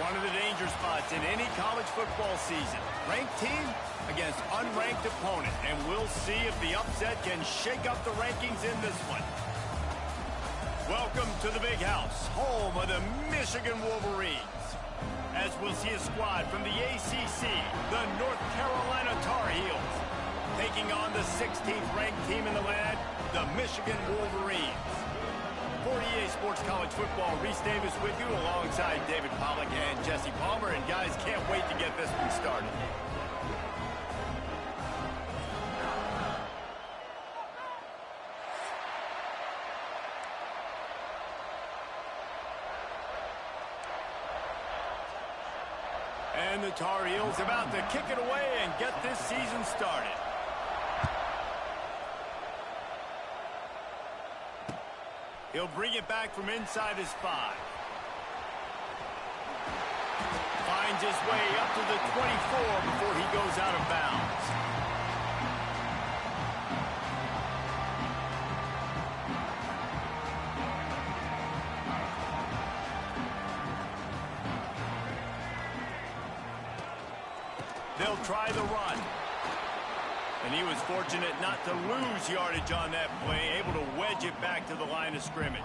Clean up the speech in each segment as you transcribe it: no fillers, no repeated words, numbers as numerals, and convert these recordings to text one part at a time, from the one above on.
One of the danger spots in any college football season. Ranked team against unranked opponent. And we'll see if the upset can shake up the rankings in this one. Welcome to the Big House, home of the Michigan Wolverines. As we'll see a squad from the ACC, the North Carolina Tar Heels, taking on the 16th ranked team in the land, the Michigan Wolverines. For EA Sports College Football, Reese Davis with you alongside David Pollack and Jesse Palmer. And guys, can't wait to get this one started. And the Tar Heels about to kick it away and get this season started. He'll bring it back from inside his 5. Finds his way up to the 24 before he goes out of bounds. They'll try the run. And he was fortunate not to lose yardage on that play, able to wedge it back to the line of scrimmage.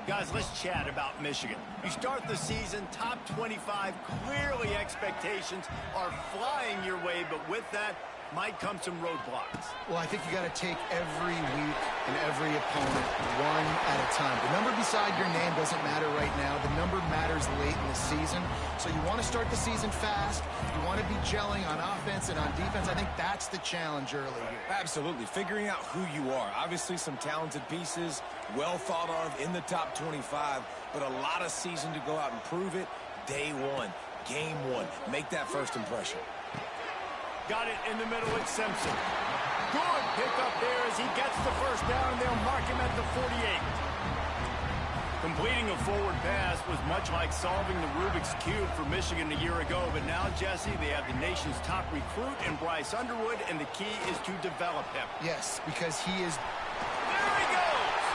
Guys, let's chat about Michigan. You start the season, top 25, clearly expectations are flying your way, but with that might come some roadblocks. Well, I think you got to take every week and every opponent one at a time. The number beside your name doesn't matter right now. The number matters late in the season. So you want to start the season fast. You want to be gelling on offense and on defense. I think that's the challenge early here. Absolutely. Figuring out who you are. Obviously some talented pieces, well thought of in the top 25, but a lot of season to go out and prove it. Day one, game one. Make that first impression. Got it in the middle at Simpson. Good pickup there as he gets the first down, and they'll mark him at the 48. Completing a forward pass was much like solving the Rubik's Cube for Michigan a year ago, but now, Jesse, they have the nation's top recruit in Bryce Underwood, and the key is to develop him. Yes, because he is... There he goes!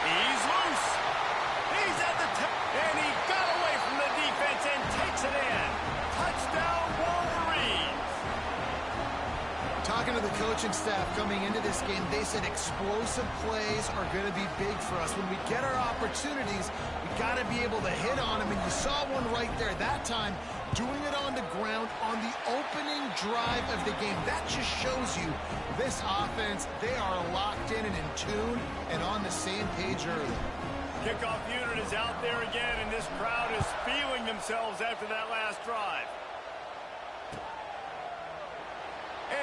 He's loose! He's at the top, and he got away from the defense and takes it in. Touchdown, Wolverines! Talking to the coaching staff coming into this game, they said explosive plays are going to be big for us. When we get our opportunities, we got to be able to hit on them, and you saw one right there that time, doing it on the ground on the opening drive of the game. That just shows you this offense, they are locked in and in tune and on the same page early. Kickoff unit is out there again, and this crowd is feeling themselves after that last drive.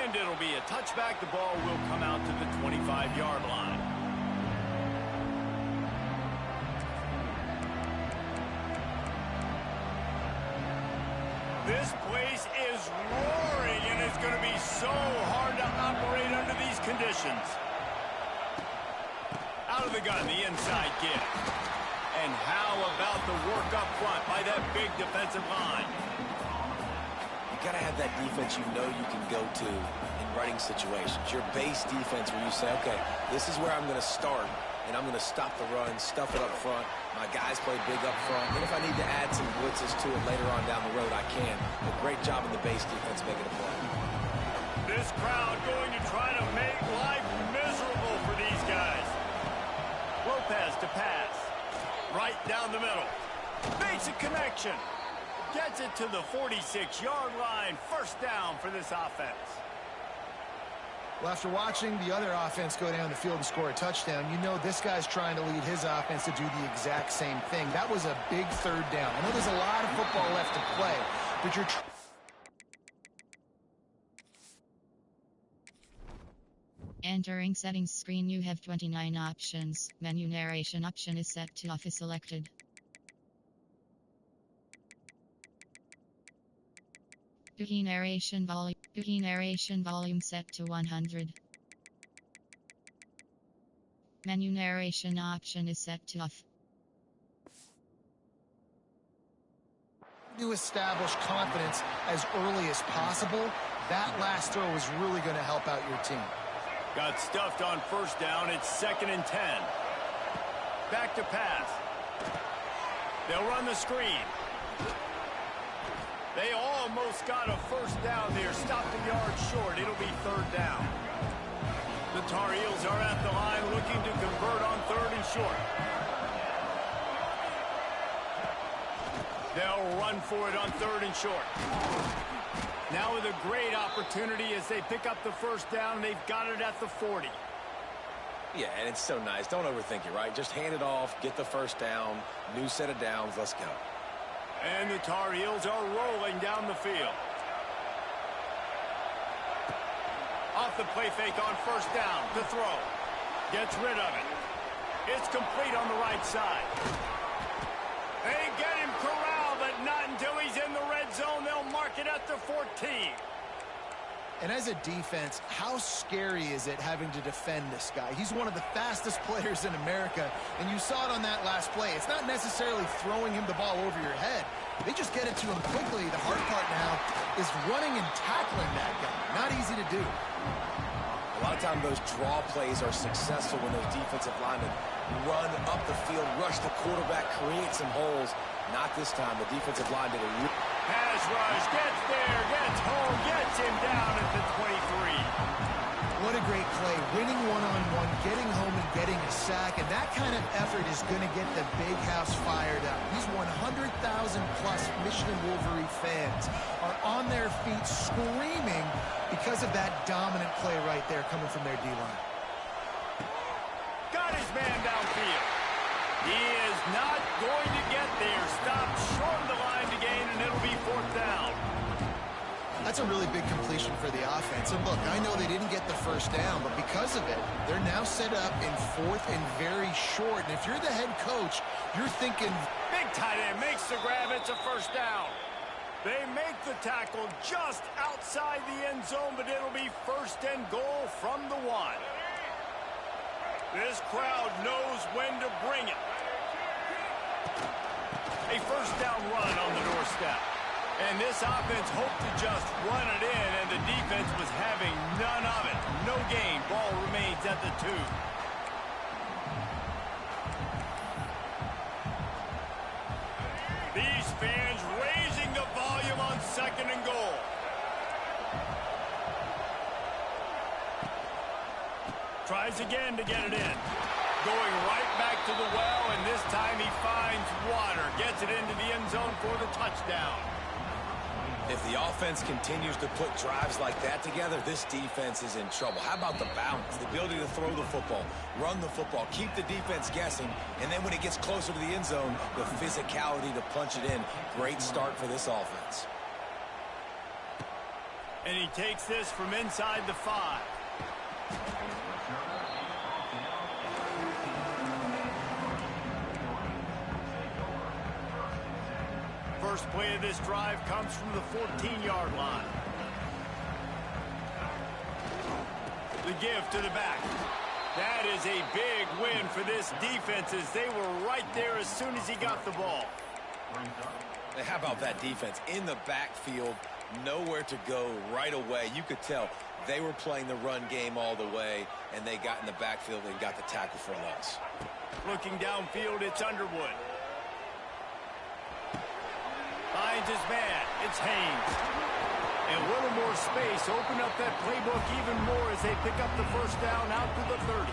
And it'll be a touchback. The ball will come out to the 25-yard line. This place is roaring, and it's going to be so hard to operate under these conditions. Out of the gun, the inside give. And how about the work up front by that big defensive line? You got to have that defense you know you can go to in running situations. Your base defense where you say, okay, this is where I'm going to start, and I'm going to stop the run, stuff it up front. My guys play big up front. And if I need to add some blitzes to it later on down the road, I can. But great job in the base defense making a play. This crowd going to try to make life miserable for these guys. Lopez to pass. Right down the middle. Basic connection. Gets it to the 46-yard line. First down for this offense. Well, after watching the other offense go down the field and score a touchdown, you know this guy's trying to lead his offense to do the exact same thing. That was a big third down. I know there's a lot of football left to play, but you're... Entering settings screen, you have 29 options. Menu narration option is set to off is selected. Key narration volume set to 100. Menu narration option is set to off. To establish confidence as early as possible, that last throw is really going to help out your team. Got stuffed on first down. It's 2nd and 10. Back to pass. They'll run the screen. They almost got a first down there. Stopped a yard short. It'll be third down. The Tar Heels are at the line looking to convert on third and short. They'll run for it on third and short. Now with a great opportunity as they pick up the first down. They've got it at the 40. Yeah, and it's so nice. Don't overthink it, right? Just hand it off, get the first down, new set of downs, let's go. And the Tar Heels are rolling down the field. Off the play fake on first down to throw. Gets rid of it. It's complete on the right side. They get him corralled, but not until he's in the red zone. They'll mark it at the 14. And as a defense, how scary is it having to defend this guy? He's one of the fastest players in America, and you saw it on that last play. It's not necessarily throwing him the ball over your head. They just get it to him quickly. The hard part now is running and tackling that guy. Not easy to do. A lot of times those draw plays are successful when those defensive linemen run up the field, rush the quarterback, create some holes. Not this time. The defensive line did a pass rush, gets there, gets home, gets him down at the 23. What a great play. Winning one-on-one, getting home and getting a sack, and that kind of effort is going to get the big house fired up. These 100,000-plus Michigan Wolverine fans are on their feet screaming because of that dominant play right there coming from their D-line. Got his man downfield. He is not going to get there. Stopped short of the line to gain, and it'll be fourth down. That's a really big completion for the offense. And look, I know they didn't get the first down, but because of it, they're now set up in fourth and very short. And if you're the head coach, you're thinking... Big tight end makes the grab. It's a first down. They make the tackle just outside the end zone, but it'll be first and goal from the 1. This crowd knows when to bring it. A first down run on the doorstep. And this offense hoped to just run it in, and the defense was having none of it. No gain. Ball remains at the 2. These fans raising the volume on second and goal. Tries again to get it in. Going right back to the well, and this time he finds water. Gets it into the end zone for the touchdown. If the offense continues to put drives like that together, this defense is in trouble. How about the balance, the ability to throw the football, run the football, keep the defense guessing, and then when it gets closer to the end zone, the physicality to punch it in. Great start for this offense. And he takes this from inside the 5. First play of this drive comes from the 14-yard line. The give to the back. That is a big win for this defense as they were right there as soon as he got the ball. How about that defense in the backfield, nowhere to go right away. You could tell they were playing the run game all the way, and they got in the backfield and got the tackle for a loss. Looking downfield, it's Underwood. Finds his man. It's Haynes. And a little more space. Open up that playbook even more as they pick up the first down out to the 30.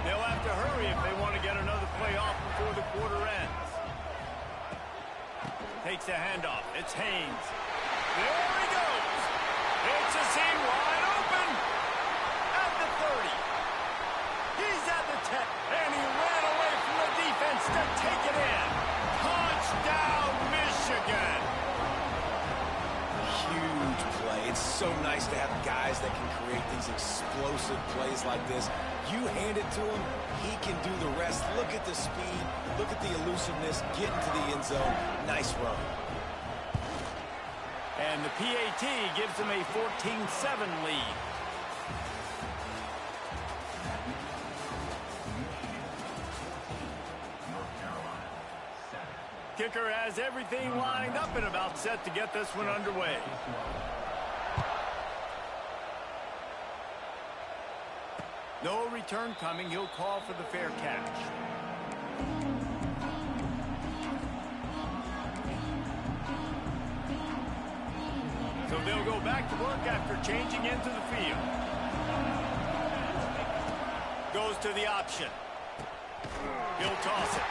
They'll have to hurry if they want to get another play off before the quarter ends. Takes a handoff. It's Haynes. There he goes. It's a seam wide open at the 30. He's at the 10. And he ran away from the defense to take it in. Touchdown, Michigan. Huge play. It's so nice to have guys that can create these explosive plays like this. You hand it to him, he can do the rest. Look at the speed. Look at the elusiveness. Get into the end zone. Nice run. And the PAT gives them a 14-7 lead. Kicker has everything lined up and about set to get this one underway. No return coming. He'll call for the fair catch. They'll go back to work after changing into the field. Goes to the option. He'll toss it.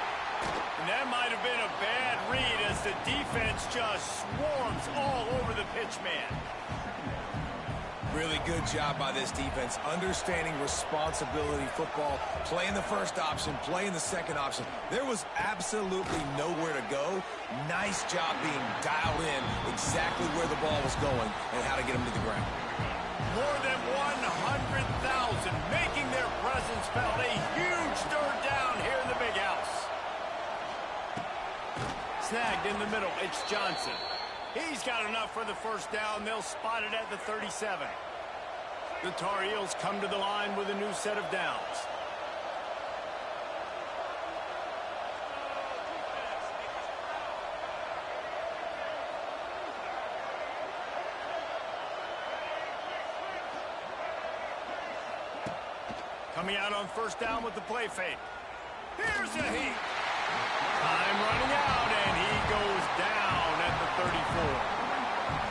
And that might have been a bad read as the defense just swarms all over the pitch man. Really good job by this defense, understanding responsibility football, playing the first option, playing the second option. There was absolutely nowhere to go. Nice job being dialed in exactly where the ball was going and how to get him to the ground. More than 100,000 making their presence felt. A huge third down here in the big house. Snagged in the middle. It's Johnson. He's got enough for the first down. They'll spot it at the 37. The Tar Heels come to the line with a new set of downs. Coming out on first down with the play fake. Here's a heat. Time running out, and he goes down at the 34.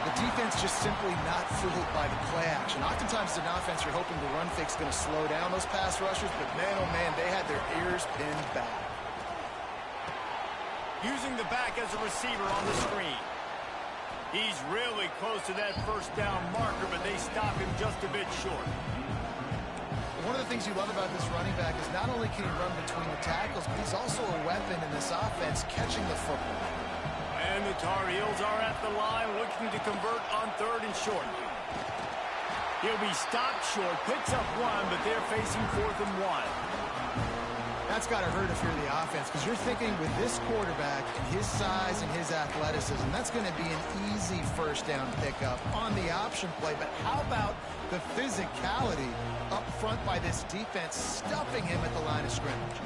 The defense just simply not fooled by the play action. Oftentimes, as an offense, you're hoping the run fake's going to slow down those pass rushers, but man, oh man, they had their ears pinned back. Using the back as a receiver on the screen. He's really close to that first down marker, but they stop him just a bit short. One of the things you love about this running back is not only can he run between the tackles, but he's also a weapon in this offense catching the football. And the Tar Heels are at the line looking to convert on third and short. He'll be stopped short, picks up one, but they're facing 4th and 1. That's got to hurt if you're the offense, because you're thinking with this quarterback and his size and his athleticism, that's going to be an easy first down pickup on the option play. But how about the physicality up front by this defense, stuffing him at the line of scrimmage?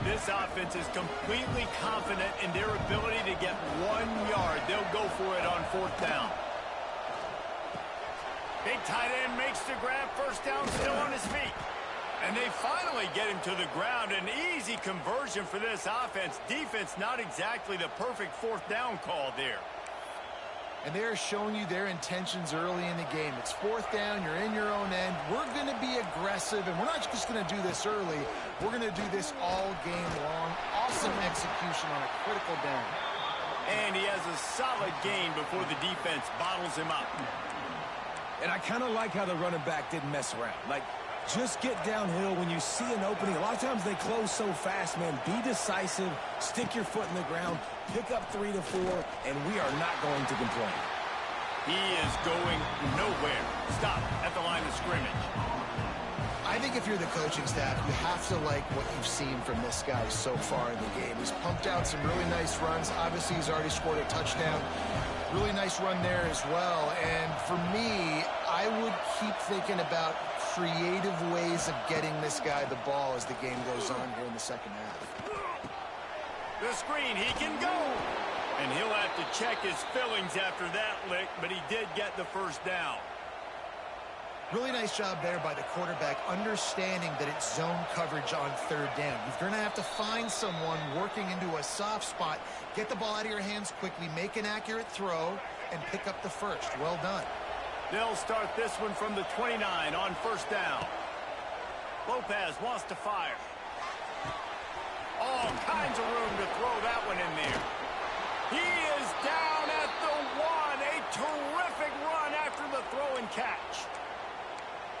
This offense is completely confident in their ability to get 1 yard. They'll go for it on 4th down. Big tight end makes the grab. First down, still on his feet. And they finally get him to the ground. An easy conversion for this offense. Defense, not exactly the perfect 4th down call there. And they're showing you their intentions early in the game. It's 4th down. You're in your own end. We're going to be aggressive, and we're not just going to do this early. We're going to do this all game long. Awesome execution on a critical down. And he has a solid gain before the defense bottles him up. And I kind of like how the running back didn't mess around. Like, just get downhill when you see an opening. A lot of times they close so fast, man. Be decisive, stick your foot in the ground, pick up 3 to 4, and we are not going to complain. He is going nowhere. Stop at the line of scrimmage. I think if you're the coaching staff, you have to like what you've seen from this guy so far in the game. He's pumped out some really nice runs. Obviously, he's already scored a touchdown. Really nice run there as well. And for me, I would keep thinking about creative ways of getting this guy the ball as the game goes on here in the second half. The screen, he can go. And he'll have to check his fillings after that lick, but he did get the first down. Really nice job there by the quarterback, understanding that it's zone coverage on 3rd down. You're going to have to find someone working into a soft spot, get the ball out of your hands quickly, make an accurate throw, and pick up the first. Well done. They'll start this one from the 29 on first down. Lopez wants to fire. All kinds of room to throw that one in there. He is down at the 1. A terrific run after the throw and catch.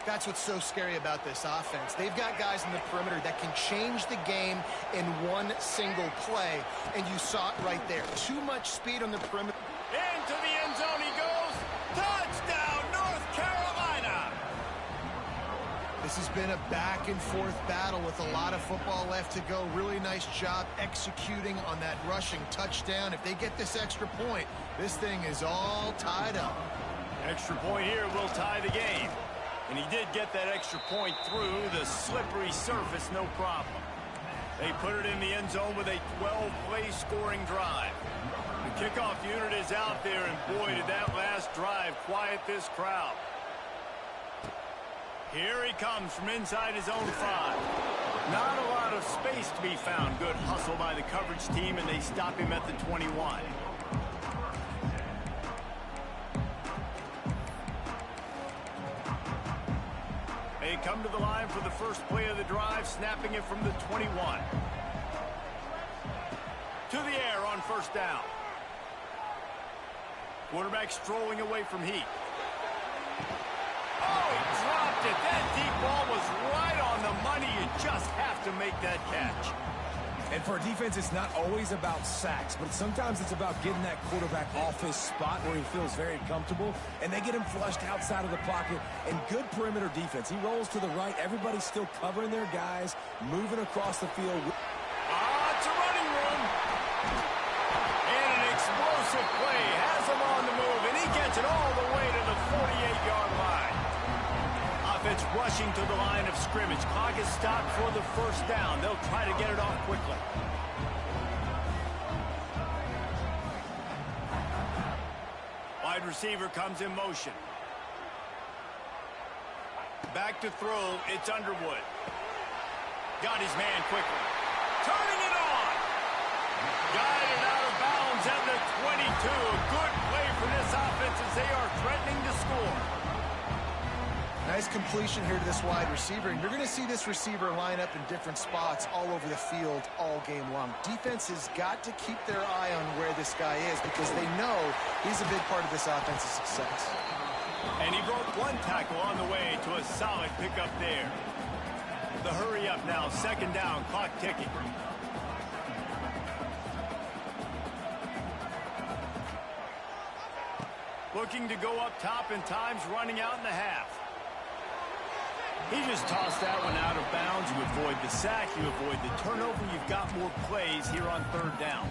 That's what's so scary about this offense. They've got guys in the perimeter that can change the game in one single play, and you saw it right there. Too much speed on the perimeter. Into the end zone he goes. Touchdown, North Carolina! This has been a back-and-forth battle with a lot of football left to go. Really nice job executing on that rushing touchdown. If they get this extra point, this thing is all tied up. Extra point here will tie the game. And he did get that extra point through the slippery surface, no problem. They put it in the end zone with a 12-play scoring drive. The kickoff unit is out there, and boy, did that last drive quiet this crowd. Here he comes from inside his own 5. Not a lot of space to be found. Good hustle by the coverage team, and they stop him at the 21. They come to the line for the first play of the drive, snapping it from the 21. To the air on first down. Quarterback strolling away from heat. Oh, he dropped it. That deep ball was right on the money. You just have to make that catch. And for a defense, it's not always about sacks, but sometimes it's about getting that quarterback off his spot where he feels very comfortable, and they get him flushed outside of the pocket. And good perimeter defense. He rolls to the right. Everybody's still covering their guys, moving across the field. It's a running room. And an explosive play has him on the move, and he gets it all the way to the 48-yard line. Offense rushing to the line of scrimmage. Clock is stopped for the first down. They'll try to get it off quickly. Wide receiver comes in motion. Back to throw. It's Underwood. Got his man quickly. Turning it on. Got it out of bounds at the 22. Good play for this offense as they are threatening to score. Nice completion here to this wide receiver, and you're going to see this receiver line up in different spots all over the field all game long. Defense has got to keep their eye on where this guy is because they know he's a big part of this offense's success. And he broke one tackle on the way to a solid pickup there. The hurry up now, second down, clock ticking. Looking to go up top, and time's running out in the half. He just tossed that one out of bounds. You avoid the sack, you avoid the turnover. You've got more plays here on third down.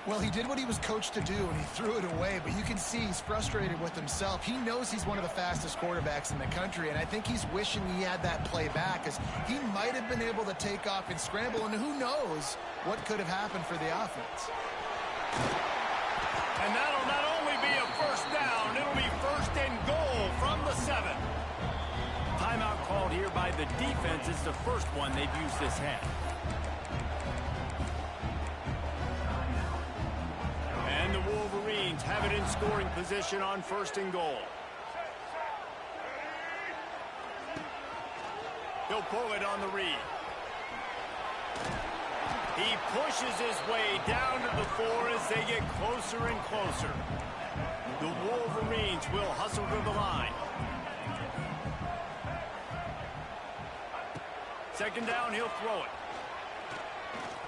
Well, he did what he was coached to do, and he threw it away, but you can see he's frustrated with himself. He knows he's one of the fastest quarterbacks in the country, and I think he's wishing he had that play back, because he might have been able to take off and scramble, and who knows what could have happened for the offense. And that'll not only be a first down, it'll be first and goal from the 7. Timeout called here by the defense. It's the first one they've used this half. And the Wolverines have it in scoring position on first and goal. He'll pull it on the read. He pushes his way down to the 4 as they get closer and closer. The Wolverines will hustle to the line. Second down, he'll throw it.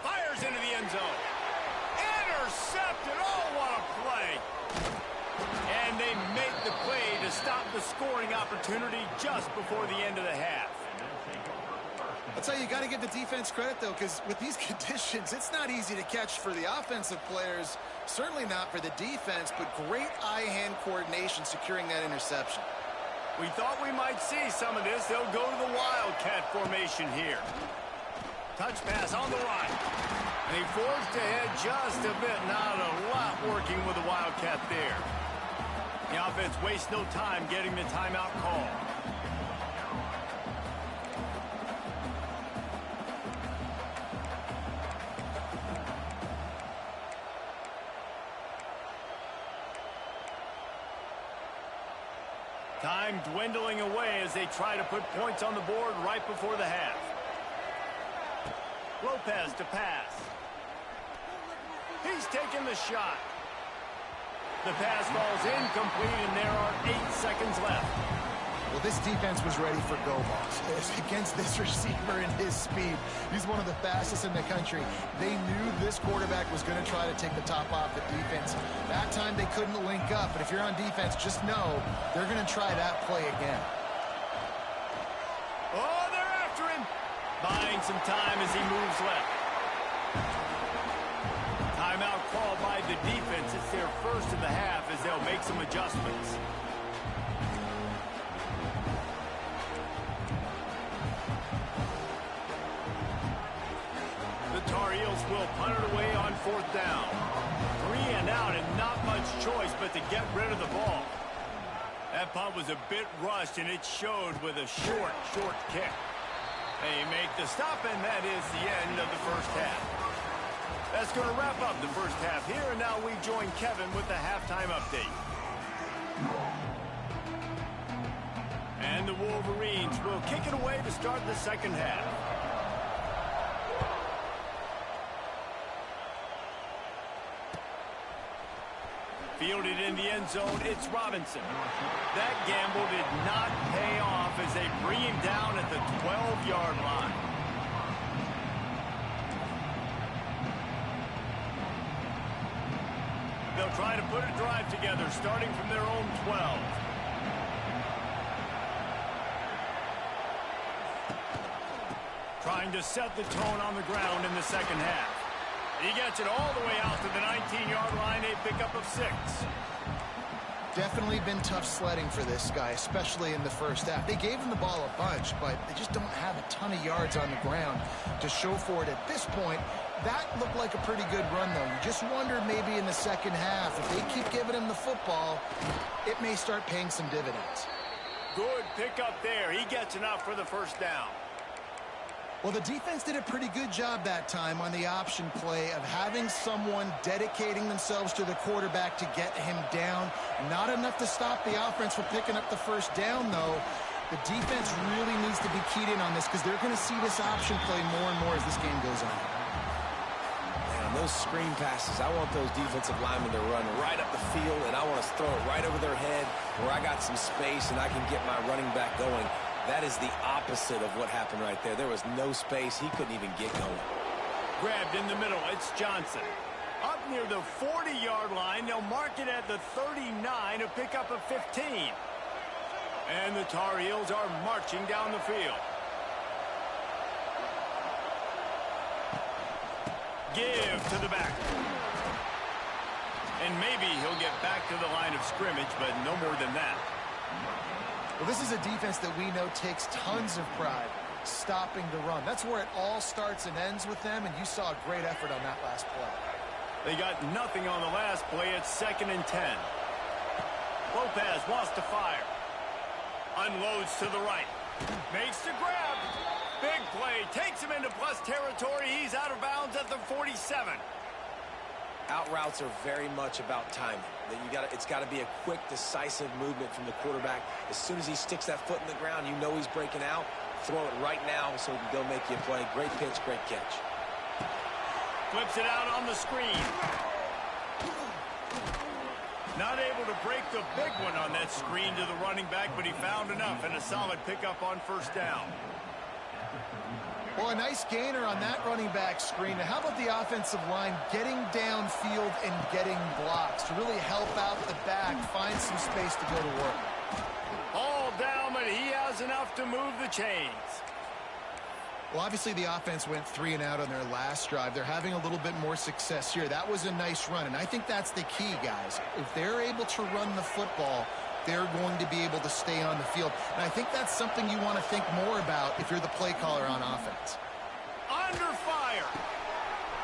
Fires into the end zone. Intercepted. Oh, what a play. And they make the play to stop the scoring opportunity just before the end of the half. I'll tell you, you got to give the defense credit, though, because with these conditions, it's not easy to catch for the offensive players. Certainly not for the defense, but great eye-hand coordination securing that interception. We thought we might see some of this. They'll go to the Wildcat formation here. Touch pass on the right. And he forged ahead just a bit. Not a lot working with the Wildcat there. The offense wastes no time getting the timeout call. Time dwindling away as they try to put points on the board right before the half. Lopez to pass. He's taking the shot. The pass falls incomplete, and there are 8 seconds left. Well, this defense was ready for go balls. Against this receiver and his speed, he's one of the fastest in the country. They knew this quarterback was going to try to take the top off the defense. That time they couldn't link up, but if you're on defense, just know they're going to try that play again. Oh, they're after him. Buying some time as he moves left. Timeout called by the defense. It's their first of the half as they'll make some adjustments. Tar Heels will punt it away on fourth down. 3 and out and not much choice but to get rid of the ball. That punt was a bit rushed, and it showed with a short kick. They make the stop, and that is the end of the first half. That's going to wrap up the first half here, and now we join Kevin with the halftime update. And the Wolverines will kick it away to start the second half. Fielded in the end zone, it's Robinson. That gamble did not pay off as they bring him down at the 12-yard line. They'll try to put a drive together, starting from their own 12. Trying to set the tone on the ground in the second half. He gets it all the way out to the 19-yard line, a pickup of 6. Definitely been tough sledding for this guy, especially in the first half. They gave him the ball a bunch, but they just don't have a ton of yards on the ground to show for it at this point. That looked like a pretty good run, though. You just wonder maybe in the second half, if they keep giving him the football, it may start paying some dividends. Good pickup there. He gets enough for the first down. Well, the defense did a pretty good job that time on the option play of having someone dedicating themselves to the quarterback to get him down. Not enough to stop the offense from picking up the first down, though. The defense really needs to be keyed in on this because they're going to see this option play more and more as this game goes on. Man, those screen passes, I want those defensive linemen to run right up the field, and I want to throw it right over their head where I got some space and I can get my running back going. That is the opposite of what happened right there. There was no space. He couldn't even get going. Grabbed in the middle. It's Johnson. Up near the 40-yard line. They'll mark it at the 39, a pickup of 15. And the Tar Heels are marching down the field. Give to the back. And maybe he'll get back to the line of scrimmage, but no more than that. Well, this is a defense that we know takes tons of pride stopping the run. That's where it all starts and ends with them, and you saw a great effort on that last play. They got nothing on the last play. It's 2nd and 10. Lopez wants to fire. Unloads to the right. Makes the grab. Big play. Takes him into plus territory. He's out of bounds at the 47. Out routes are very much about timing. It's got to be a quick, decisive movement from the quarterback. As soon as he sticks that foot in the ground, you know he's breaking out. Throw it right now so he can go make you a play. Great pitch, great catch. Flips it out on the screen. Not able to break the big one on that screen to the running back, but he found enough and a solid pickup on first down. Well, a nice gainer on that running back screen. Now, how about the offensive line getting downfield and getting blocks to really help out the back, find some space to go to work? All down, but he has enough to move the chains. Well, obviously the offense went 3 and out on their last drive. They're having a little bit more success here. That was a nice run, and I think that's the key, guys. If they're able to run the football, they're going to be able to stay on the field. And I think that's something you want to think more about if you're the play caller on offense. Under fire.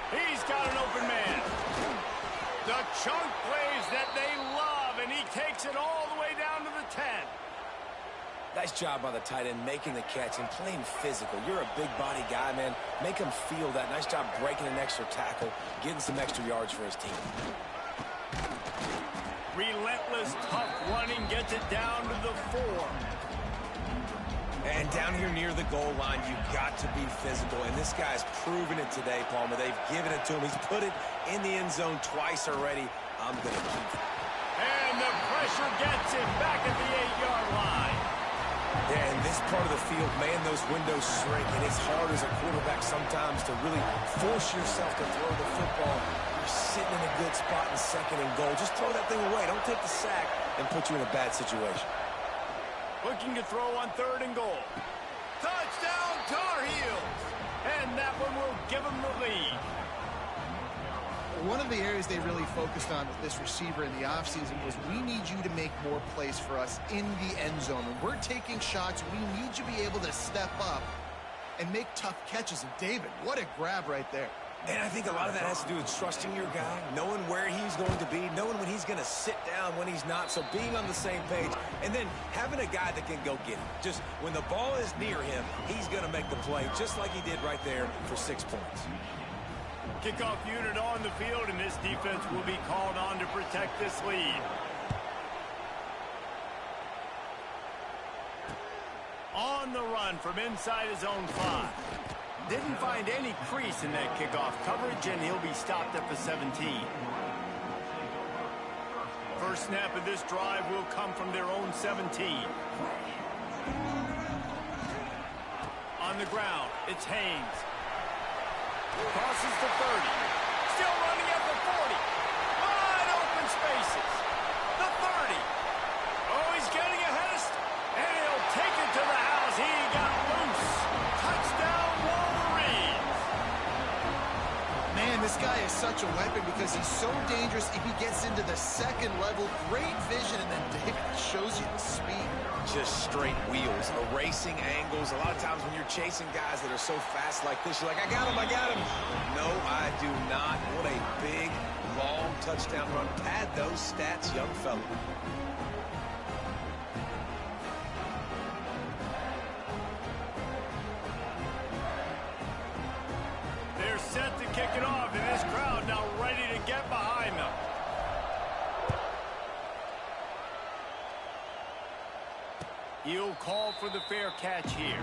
He's got an open man. The chunk plays that they love, and he takes it all the way down to the 10. Nice job by the tight end making the catch and playing physical. You're a big body guy, man. Make him feel that. Nice job breaking an extra tackle, getting some extra yards for his team. Relentless, tough running gets it down to the 4. And down here near the goal line, you've got to be physical. And this guy's proven it today, Palmer. They've given it to him. He's put it in the end zone twice already. I'm going to keep it. And the pressure gets him back at the 8-yard line. Yeah, in this part of the field, man, those windows shrink. And it's hard as a quarterback sometimes to really force yourself to throw the football. Sitting in a good spot in 2nd and goal. Just throw that thing away. Don't take the sack and put you in a bad situation. Looking to throw on 3rd and goal. Touchdown, Tar Heels! And that one will give them the lead. One of the areas they really focused on with this receiver in the offseason was we need you to make more plays for us in the end zone. When we're taking shots, we need you to be able to step up and make tough catches. And David, what a grab right there. And I think a lot of that has to do with trusting your guy, knowing where he's going to be, knowing when he's going to sit down, when he's not. So being on the same page, and then having a guy that can go get it. Just when the ball is near him, he's going to make the play, just like he did right there for 6 points. Kickoff unit on the field, and this defense will be called on to protect this lead. On the run from inside his own 5. Didn't find any crease in that kickoff coverage, and he'll be stopped at the 17. First snap of this drive will come from their own 17. On the ground, it's Haynes. Crosses the 30. Still running at the 40. Wide open spaces. The 30. Oh, he's getting ahead of... And he'll take it to the house. He got loose. Touchdown, Wolverines. Man, this guy is such a weapon because he's so dangerous if he gets into the second level. Great vision, and then David shows you the speed. Just straight wheels, erasing angles. A lot of times when you're chasing guys that are so fast like this, you're like, I got him, I got him. No, I do not. What a big, long touchdown run. Pad those stats, young fella. They're set to kick it off, and this crowd now ready to get behind them. He'll call for the fair catch here.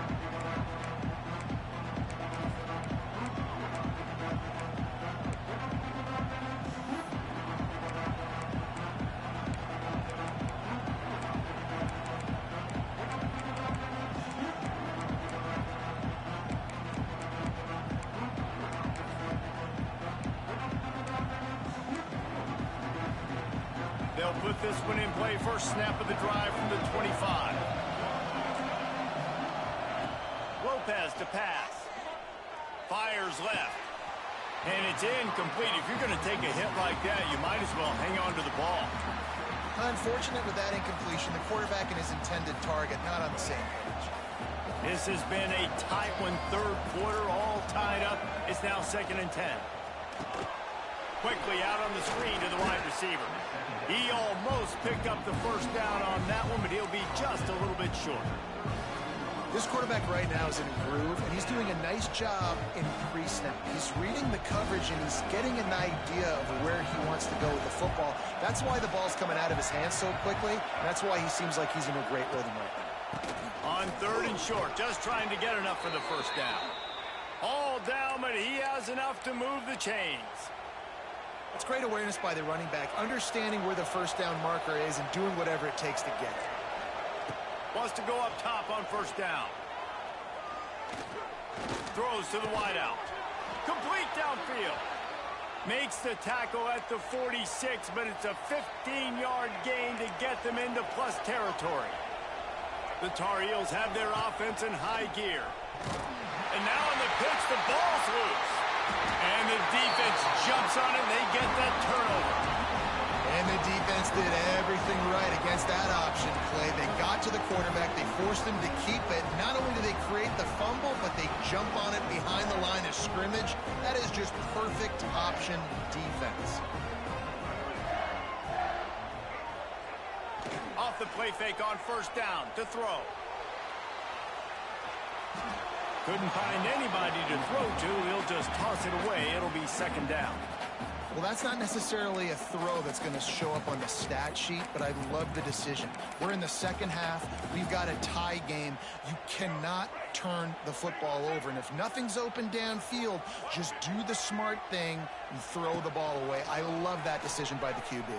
They'll put this one in play. First snap of the drive from the 25. Lopez to pass. Fires left. And it's incomplete. If you're going to take a hit like that, you might as well hang on to the ball. Unfortunate with that incompletion. The quarterback and his intended target not on the same page. This has been a tight one, third quarter, all tied up. It's now 2nd and 10. Quickly out on the screen to the wide receiver. He almost picked up the first down on that one, but he'll be just a little bit short. This quarterback right now is in a groove, and he's doing a nice job in pre-snap. He's reading the coverage, and he's getting an idea of where he wants to go with the football. That's why the ball's coming out of his hands so quickly, and that's why he seems like he's in a great rhythm right now. On 3rd and short, just trying to get enough for the first down. All down, but he has enough to move the chains. It's great awareness by the running back, understanding where the first down marker is and doing whatever it takes to get it. Wants to go up top on first down. Throws to the wideout. Complete downfield. Makes the tackle at the 46, but it's a 15-yard gain to get them into plus territory. The Tar Heels have their offense in high gear. And now on the pitch, the ball's loose. And the defense jumps on it, and they get that turnover. And the defense did everything right against that option play. They got to the quarterback. They forced him to keep it. Not only do they create the fumble, but they jump on it behind the line of scrimmage. That is just perfect option defense. Off the play fake on first down to throw. Couldn't find anybody to throw to. He'll just toss it away. It'll be 2nd down. Well, that's not necessarily a throw that's going to show up on the stat sheet, but I love the decision. We're in the second half. We've got a tie game. You cannot turn the football over. And if nothing's open downfield, just do the smart thing and throw the ball away. I love that decision by the QB.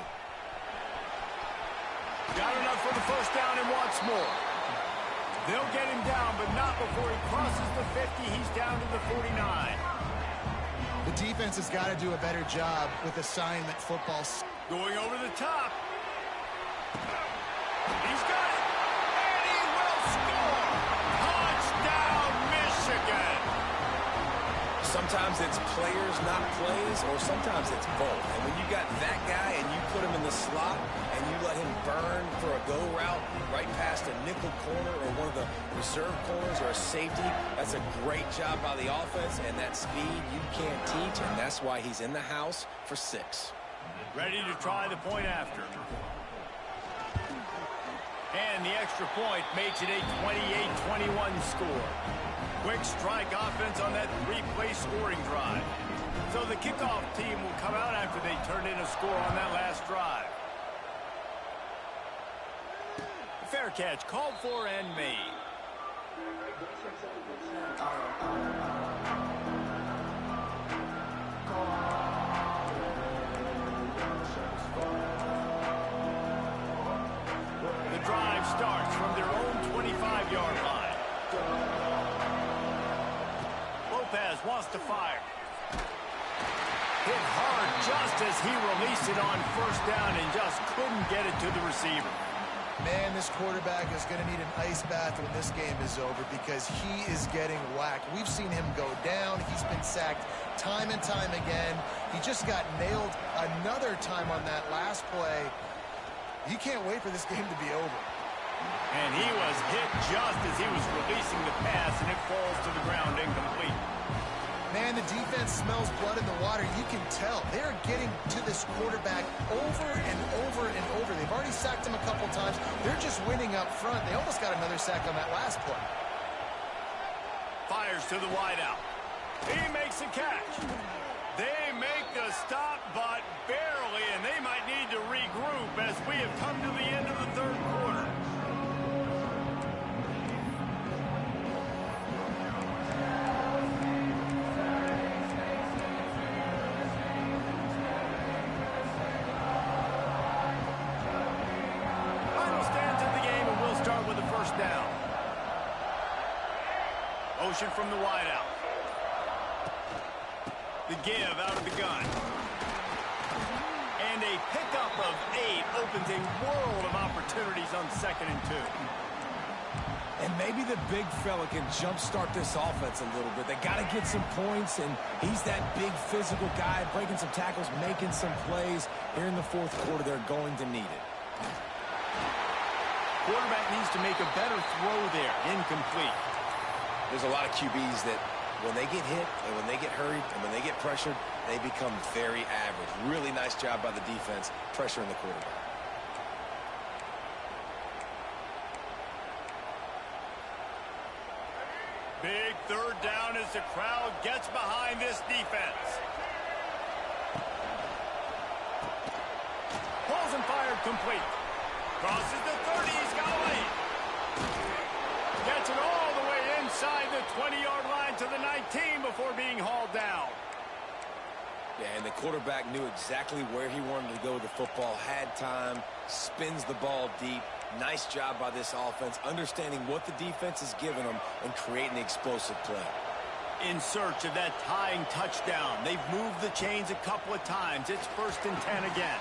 Got enough for the first down and wants more. They'll get him down, but not before he crosses the 50. He's down to the 49. The defense has got to do a better job with assignment football. Going over the top. He's got it. And he will score. Touchdown, Michigan. Some Sometimes it's players, not plays, or sometimes it's both. And when you got that guy and you put him in the slot and you let him burn for a go route right past a nickel corner or one of the reserve corners or a safety, that's a great job by the offense, and that speed you can't teach, and that's why he's in the house for 6. Ready to try the point after. And the extra point makes it a 28-21 score. Quick strike offense on that 3-play scoring drive. So the kickoff team will come out after they turn in a score on that last drive. Fair catch called for and made. The drive starts from their own 25-yard line. Lopez wants to fire. Hit hard just as he released it on first down and just couldn't get it to the receiver. Man, this quarterback is going to need an ice bath when this game is over because he is getting whacked. We've seen him go down. He's been sacked time and time again. He just got nailed another time on that last play. He can't wait for this game to be over. And he was hit just as he was releasing the pass, and it falls to the ground incomplete. Man, the defense smells blood in the water. You can tell. They're getting to this quarterback over and over and over. They've already sacked him a couple times. They're just winning up front. They almost got another sack on that last play. Fires to the wideout. He makes a catch. They make the stop, but barely, and they might need to regroup as we have come to the end of the third quarter. Down. Motion from the wideout. The give out of the gun. And a pickup of 8 opens a world of opportunities on 2nd and 2. And maybe the big fella can jumpstart this offense a little bit. They got to get some points, and he's that big physical guy, breaking some tackles, making some plays. Here in the fourth quarter, they're going to need it. Quarterback needs to make a better throw there. Incomplete. There's a lot of QBs that when they get hit and when they get hurried and when they get pressured, they become very average. Really nice job by the defense pressuring the quarterback. Big third down as the crowd gets behind this defense. Pulls and fired complete. Crosses the 30, he's got away. Gets it all the way inside the 20-yard line to the 19 before being hauled down. Yeah, and the quarterback knew exactly where he wanted to go with the football, had time, spins the ball deep. Nice job by this offense, understanding what the defense is giving them and creating the explosive play. In search of that tying touchdown. They've moved the chains a couple of times. It's 1st and 10 again.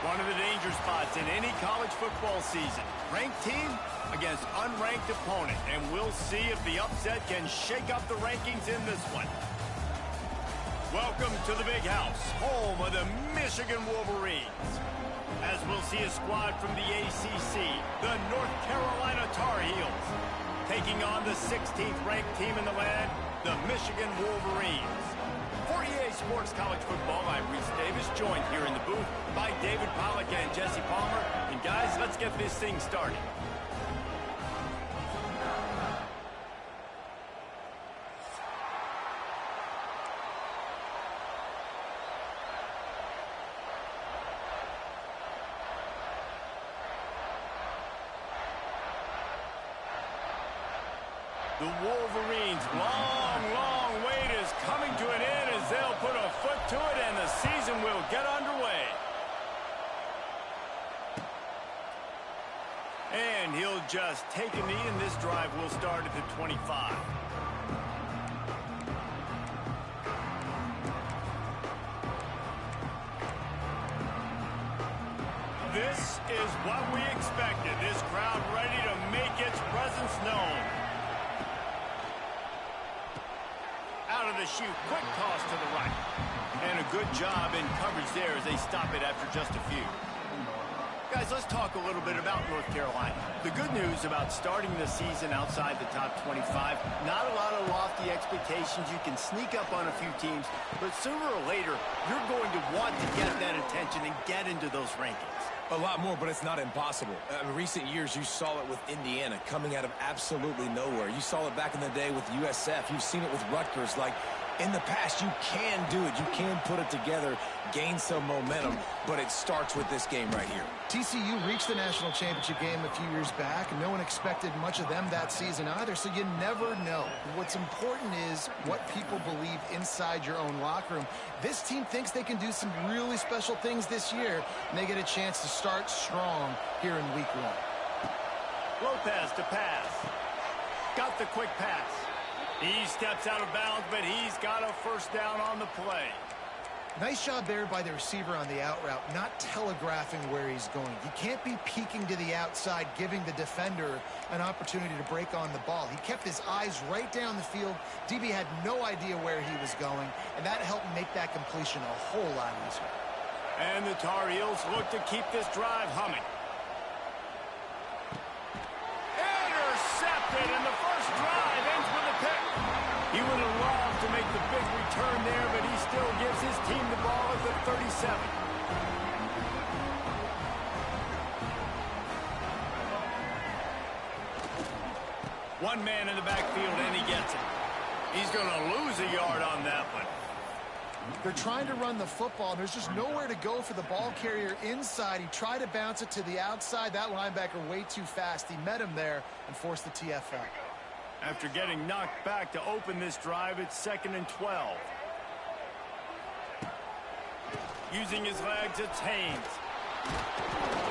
One of the danger spots in any college football season. Ranked team against unranked opponent. And we'll see if the upset can shake up the rankings in this one. Welcome to the Big House, home of the Michigan Wolverines. As we'll see a squad from the ACC, the North Carolina Tar Heels, taking on the 16th ranked team in the land, the Michigan Wolverines. For EA Sports College Football, I'm Reese Davis, joined here in the booth by David Pollack and Jesse Palmer. And guys, let's get this thing started. The Wolverines' long wait is coming to an end as they'll put a foot to it and the season will get underway. And he'll just take a knee and this drive will start at the 25. This is what we expected. This crowd ready to make its presence known. Out of the chute, quick toss to the right. And a good job in coverage there as they stop it after just a few. Guys, let's talk a little bit about North Carolina. The good news about starting the season outside the top 25, not a lot of lofty expectations. You can sneak up on a few teams, but sooner or later, you're going to want to get that attention and get into those rankings. A lot more, but it's not impossible. In recent years, you saw it with Indiana coming out of absolutely nowhere. You saw it back in the day with USF. You've seen it with Rutgers. Like, in the past, you can do it. You can put it together, gain some momentum, but it starts with this game right here. TCU reached the national championship game a few years back, and no one expected much of them that season either, so you never know. What's important is what people believe inside your own locker room. This team thinks they can do some really special things this year, and they get a chance to start strong here in week 1. Lopez to pass. Got the quick pass. He steps out of bounds, but he's got a first down on the play. Nice job there by the receiver on the out route, not telegraphing where he's going. He can't be peeking to the outside, giving the defender an opportunity to break on the ball. He kept his eyes right down the field. DB had no idea where he was going, and that helped make that completion a whole lot easier. And the Tar Heels look to keep this drive humming. Intercepted, and the first drive ends with a pick. He would have loved to make the big return there, but he still gives his team the ball at the 37. One man in the backfield, and he gets it. He's going to lose a yard on that one. They're trying to run the football, and there's just nowhere to go for the ball carrier inside. He tried to bounce it to the outside. That linebacker way too fast. He met him there and forced the TFL. After getting knocked back to open this drive, it's 2nd and 12. Using his legs, it's Haynes.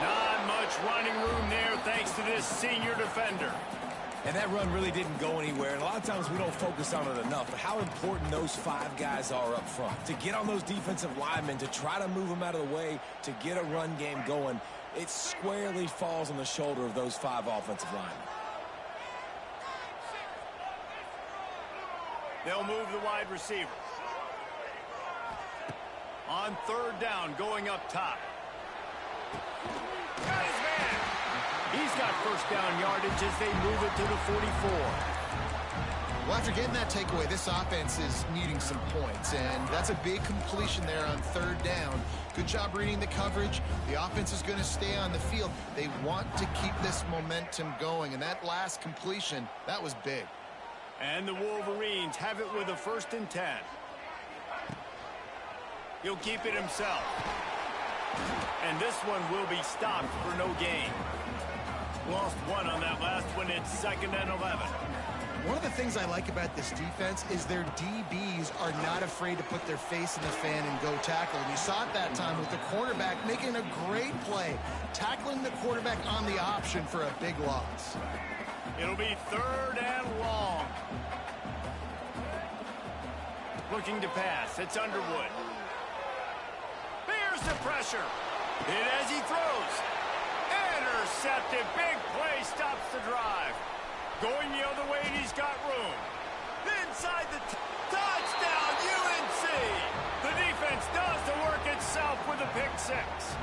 Not much running room there thanks to this senior defender. And that run really didn't go anywhere. And a lot of times we don't focus on it enough. But how important those 5 guys are up front. To get on those defensive linemen, to try to move them out of the way, to get a run game going, it squarely falls on the shoulder of those 5 offensive linemen. They'll move the wide receiver. On 3rd down, going up top. Got his man. He's got first down yardage as they move it to the 44. Well, after getting that takeaway, this offense is needing some points, and that's a big completion there on 3rd down. Good job reading the coverage. The offense is going to stay on the field. They want to keep this momentum going, and that last completion, that was big. And the Wolverines have it with a 1st and 10. He'll keep it himself. And this one will be stopped for no gain. Lost 1 on that last one. It's 2nd and 11. One of the things I like about this defense is their DBs are not afraid to put their face in the fan and go tackle. And you saw it that time with the quarterback making a great play, tackling the quarterback on the option for a big loss. It'll be 3rd and long. Looking to pass. It's Underwood. Bears the pressure. Hit as he throws. Intercepted. Big play stops the drive. Going the other way, and he's got room. Inside the touchdown, UNC. The defense does the work itself with a pick six.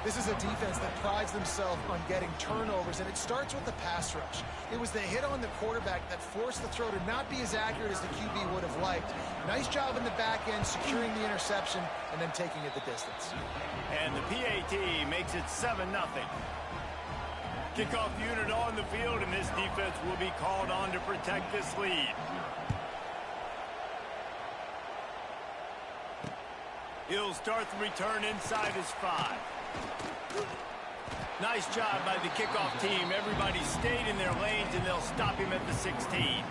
This is a defense that prides themselves on getting turnovers, and it starts with the pass rush. It was the hit on the quarterback that forced the throw to not be as accurate as the QB would have liked. Nice job in the back end, securing the interception, and then taking it the distance. And the PAT makes it 7-0. Kickoff unit on the field, and this defense will be called on to protect this lead. He'll start the return inside his 5. Nice job by the kickoff team. Everybody stayed in their lanes, and they'll stop him at the 16.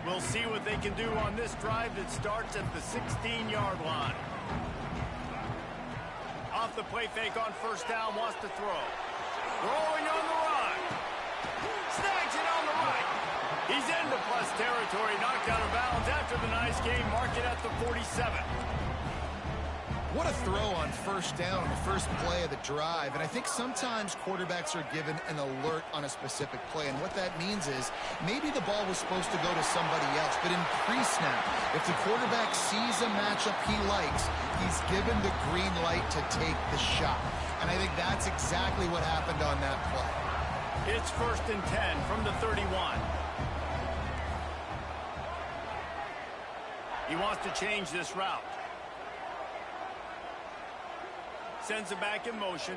We'll see what they can do on this drive that starts at the 16-yard line. Off the play fake on first down, wants to throw. Throwing on the run. Snags it on the right. He's into plus territory, knocked out of bounds after the nice game, marked it at the 47. What a throw on first down, the first play of the drive. And I think sometimes quarterbacks are given an alert on a specific play. And what that means is maybe the ball was supposed to go to somebody else. But in pre-snap, if the quarterback sees a matchup he likes, he's given the green light to take the shot. And I think that's exactly what happened on that play. It's 1st and 10 from the 31. He wants to change this route. Sends it back in motion.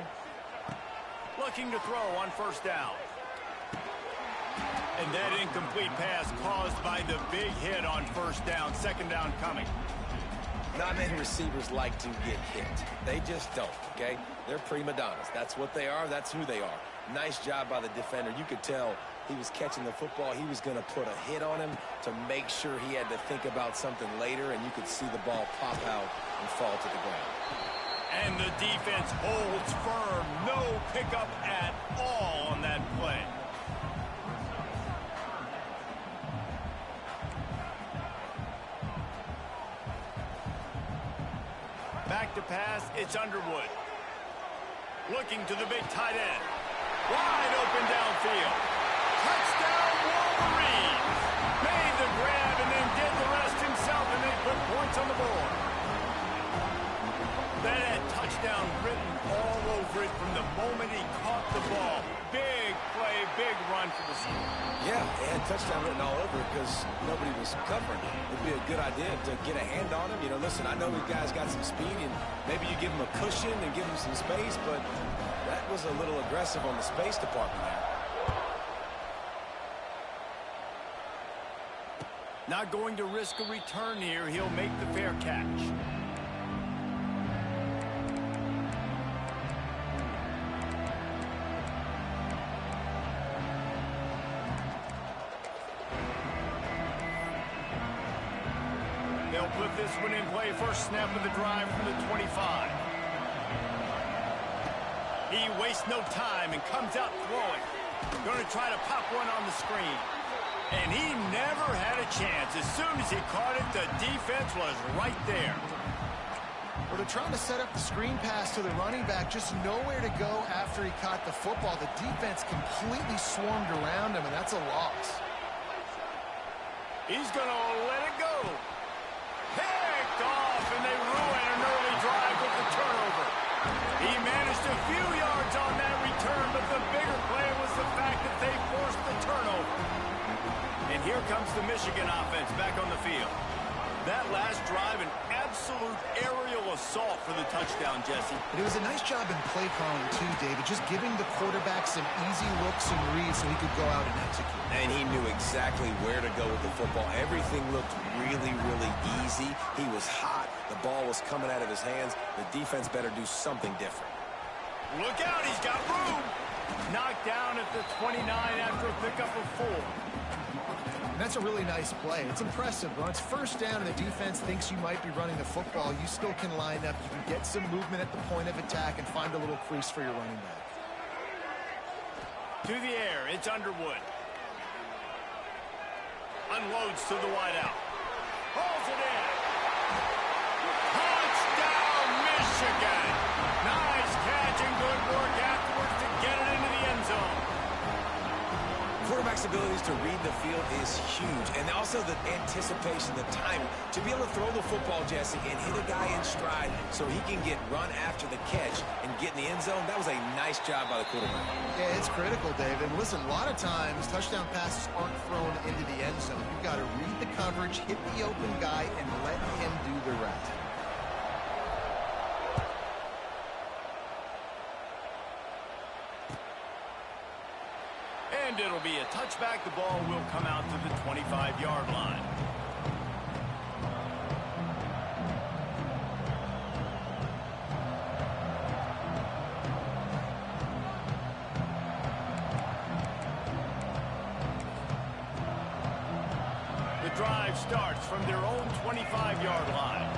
Looking to throw on first down. And that incomplete pass caused by the big hit on first down. Second down coming. Not many receivers like to get hit. They just don't, okay? They're prima donnas. That's what they are. That's who they are. Nice job by the defender. You could tell he was catching the football. He was going to put a hit on him to make sure he had to think about something later, and you could see the ball pop out and fall to the ground. And the defense holds firm. No pickup at all on that play. Back to pass, it's Underwood. Looking to the big tight end. Wide open downfield. Touchdown Wolverines! Made the grab and then did the rest himself, and they put points on the board. That had touchdown written all over it from the moment he caught the ball. Big play, big run for the team. Yeah, it had touchdown written all over it because nobody was covering it. It'd be a good idea to get a hand on him. You know, listen, I know these guys got some speed, and maybe you give him a cushion and give him some space, but that was a little aggressive on the space department there. Not going to risk a return here. He'll make the fair catch. They'll put this one in play. First snap of the drive from the 25. He wastes no time and comes out throwing. Going to try to pop one on the screen. And he never had a chance. As soon as he caught it, the defense was right there. Well, they're trying to set up the screen pass to the running back, just nowhere to go after he caught the football. The defense completely swarmed around him, and that's a loss. He's going to let it go. Picked off, and they ruin an early drive with the turnover. He managed a few yards on that return, but the bigger play was the fact that they forced the turnover. And here comes the Michigan offense back on the field. That last drive, an absolute aerial assault for the touchdown, Jesse. It was a nice job in play calling, too, David, just giving the quarterback some easy looks and reads so he could go out and execute. And he knew exactly where to go with the football. Everything looked really, really easy. He was hot. The ball was coming out of his hands. The defense better do something different. Look out, he's got room. Knocked down at the 29 after a pickup of 4. And that's a really nice play. It's impressive. When it's first down and the defense thinks you might be running the football, you still can line up. You can get some movement at the point of attack and find a little crease for your running back. To the air, it's Underwood. Unloads to the wideout. Pulls it in. Touchdown, Michigan. Nice catch and good work afterwards to get it into the end zone. Quarterback's abilities to read the field is huge, and also the anticipation, the timing. To be able to throw the football, Jesse, and hit a guy in stride so he can get run after the catch and get in the end zone, that was a nice job by the quarterback. Yeah, it's critical, David. Listen, a lot of times touchdown passes aren't thrown into the end zone. You've got to read the coverage, hit the open guy, and let him do the rest. And it'll be a touchback. The ball will come out to the 25-yard line. The drive starts from their own 25-yard line.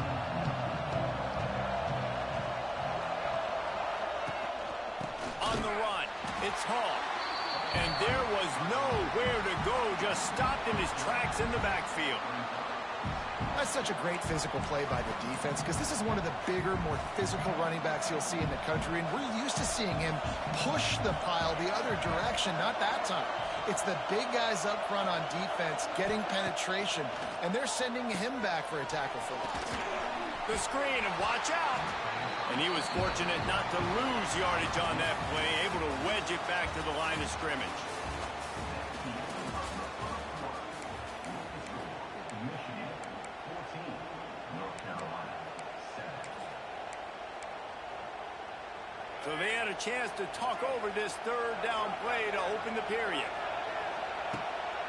On the run, it's Hall. And there was nowhere to go, just stopped in his tracks in the backfield. That's such a great physical play by the defense because this is one of the bigger, more physical running backs you'll see in the country, and we're used to seeing him push the pile the other direction, not that time. It's the big guys up front on defense getting penetration, and they're sending him back for a tackle for loss. The screen, and watch out. And he was fortunate not to lose yardage on that play, able to wedge it back to the line of scrimmage. So they had a chance to talk over this third down play to open the period.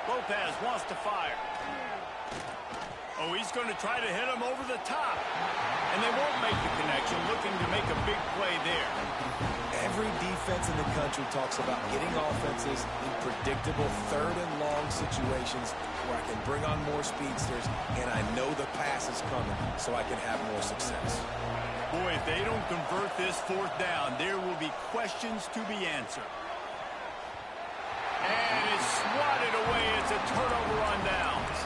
Lopez wants to fire. Oh, he's going to try to hit him over the top. And they won't make the connection, looking to make a big play there. Every defense in the country talks about getting offenses in predictable third and long situations where I can bring on more speedsters and I know the pass is coming so I can have more success. Boy, if they don't convert this fourth down, there will be questions to be answered. And it's swatted away. It's a turnover on downs.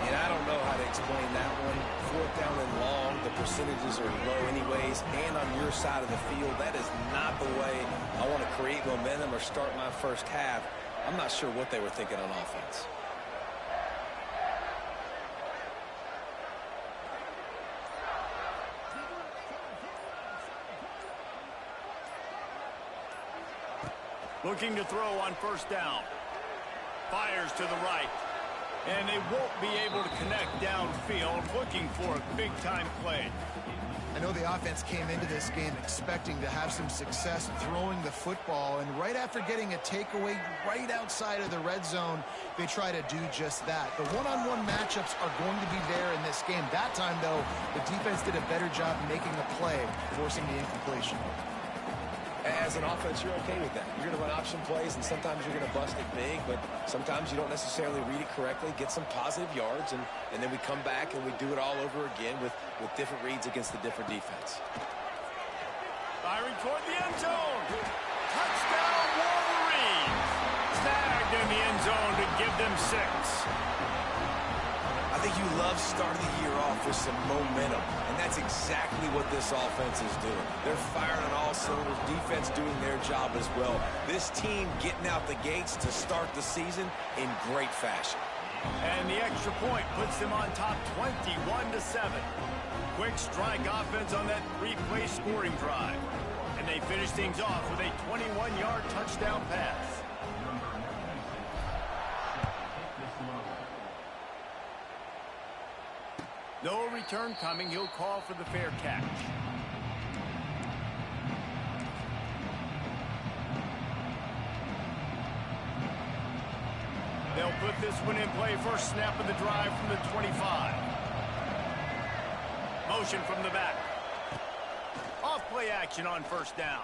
And I don't know how to explain that one. Fourth down and long, the percentages are low anyways, and on your side of the field, that is not the way I want to create momentum or start my first half. I'm not sure what they were thinking on offense. Looking to throw on first down. Fires to the right. And they won't be able to connect downfield, looking for a big-time play. I know the offense came into this game expecting to have some success throwing the football, and right after getting a takeaway right outside of the red zone, they try to do just that. The one-on-one matchups are going to be there in this game. That time, though, the defense did a better job making a play, forcing the incompletion. As an offense, you're okay with that. You're going to run option plays, and sometimes you're going to bust it big, but sometimes you don't necessarily read it correctly, get some positive yards, and then we come back and we do it all over again with different reads against the different defense. Firing toward the end zone. Touchdown, Wolverines. Snagged in the end zone to give them 6. I think you love starting the year off with some momentum, and that's exactly what this offense is doing. They're firing on all cylinders, defense doing their job as well. This team getting out the gates to start the season in great fashion. And the extra point puts them on top 21-7. Quick strike offense on that 3-play scoring drive. And they finish things off with a 21-yard touchdown pass. No return coming. He'll call for the fair catch. They'll put this one in play. First snap of the drive from the 25. Motion from the back. Off play action on first down.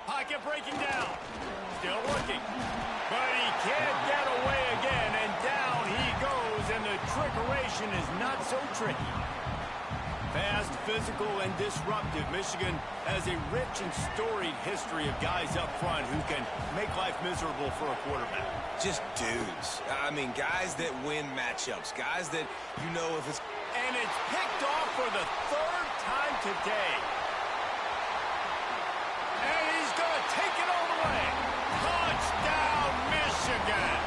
Pocket breaking down. Still looking. But he can't get away again, and down he goes, and the trickeration is not so tricky. Fast, physical, and disruptive. Michigan has a rich and storied history of guys up front who can make life miserable for a quarterback. Just dudes. I mean, guys that win matchups. Guys that, you know, if it's... And it's picked off for the third time today. And he's going to take it all the way. Touchdown, Michigan.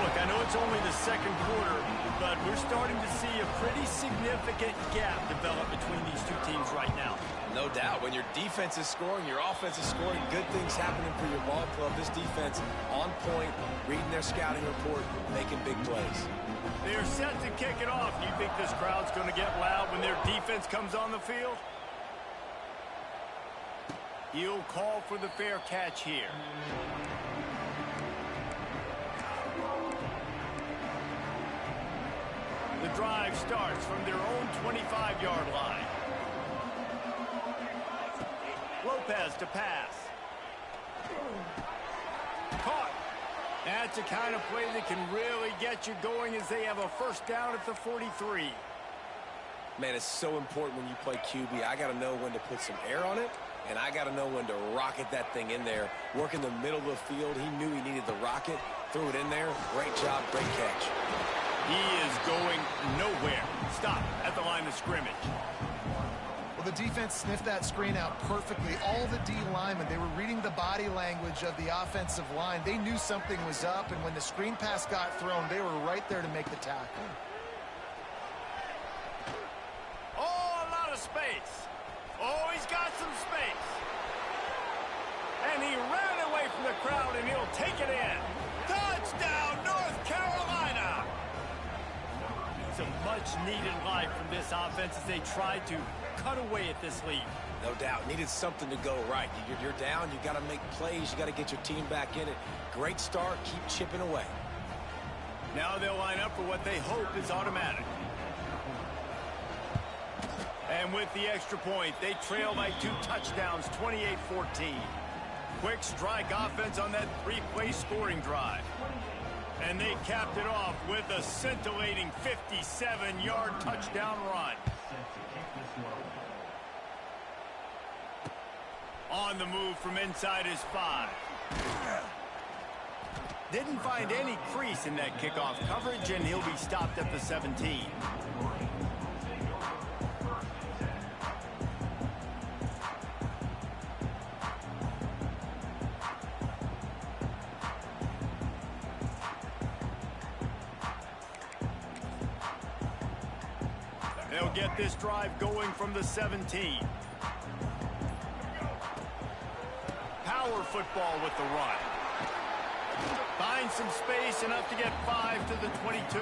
Look, I know it's only the second quarter, but we're starting to see a pretty significant gap develop between these two teams right now. No doubt. When your defense is scoring, your offense is scoring, good things happening for your ball club. This defense on point, reading their scouting report, making big plays. They're set to kick it off. Do you think this crowd's going to get loud when their defense comes on the field? He'll call for the fair catch here. The drive starts from their own 25-yard line. Lopez to pass. Caught. That's the kind of play that can really get you going as they have a first down at the 43. Man, it's so important when you play QB. I got to know when to put some air on it, and I got to know when to rocket that thing in there. Work in the middle of the field. He knew he needed the rocket. Threw it in there. Great job. Great catch. He is going nowhere. Stop at the line of scrimmage. Well, the defense sniffed that screen out perfectly. All the D linemen, they were reading the body language of the offensive line. They knew something was up, and when the screen pass got thrown, they were right there to make the tackle. Oh, a lot of space. Oh, he's got some space. And he ran away from the crowd, and he'll take it in. Touchdown, North Carolina! Some much-needed life from this offense as they tried to cut away at this lead. No doubt. Needed something to go right. You're down. You got to make plays. You got to get your team back in it. Great start. Keep chipping away. Now they'll line up for what they hope is automatic. And with the extra point, they trail by 2 touchdowns, 28-14. Quick strike offense on that 3-play scoring drive. And they capped it off with a scintillating 57-yard touchdown run. On the move from inside his 5. Didn't find any crease in that kickoff coverage, and he'll be stopped at the 17. They'll get this drive going from the 17. Power football with the run. Finds some space, enough to get 5 to the 22.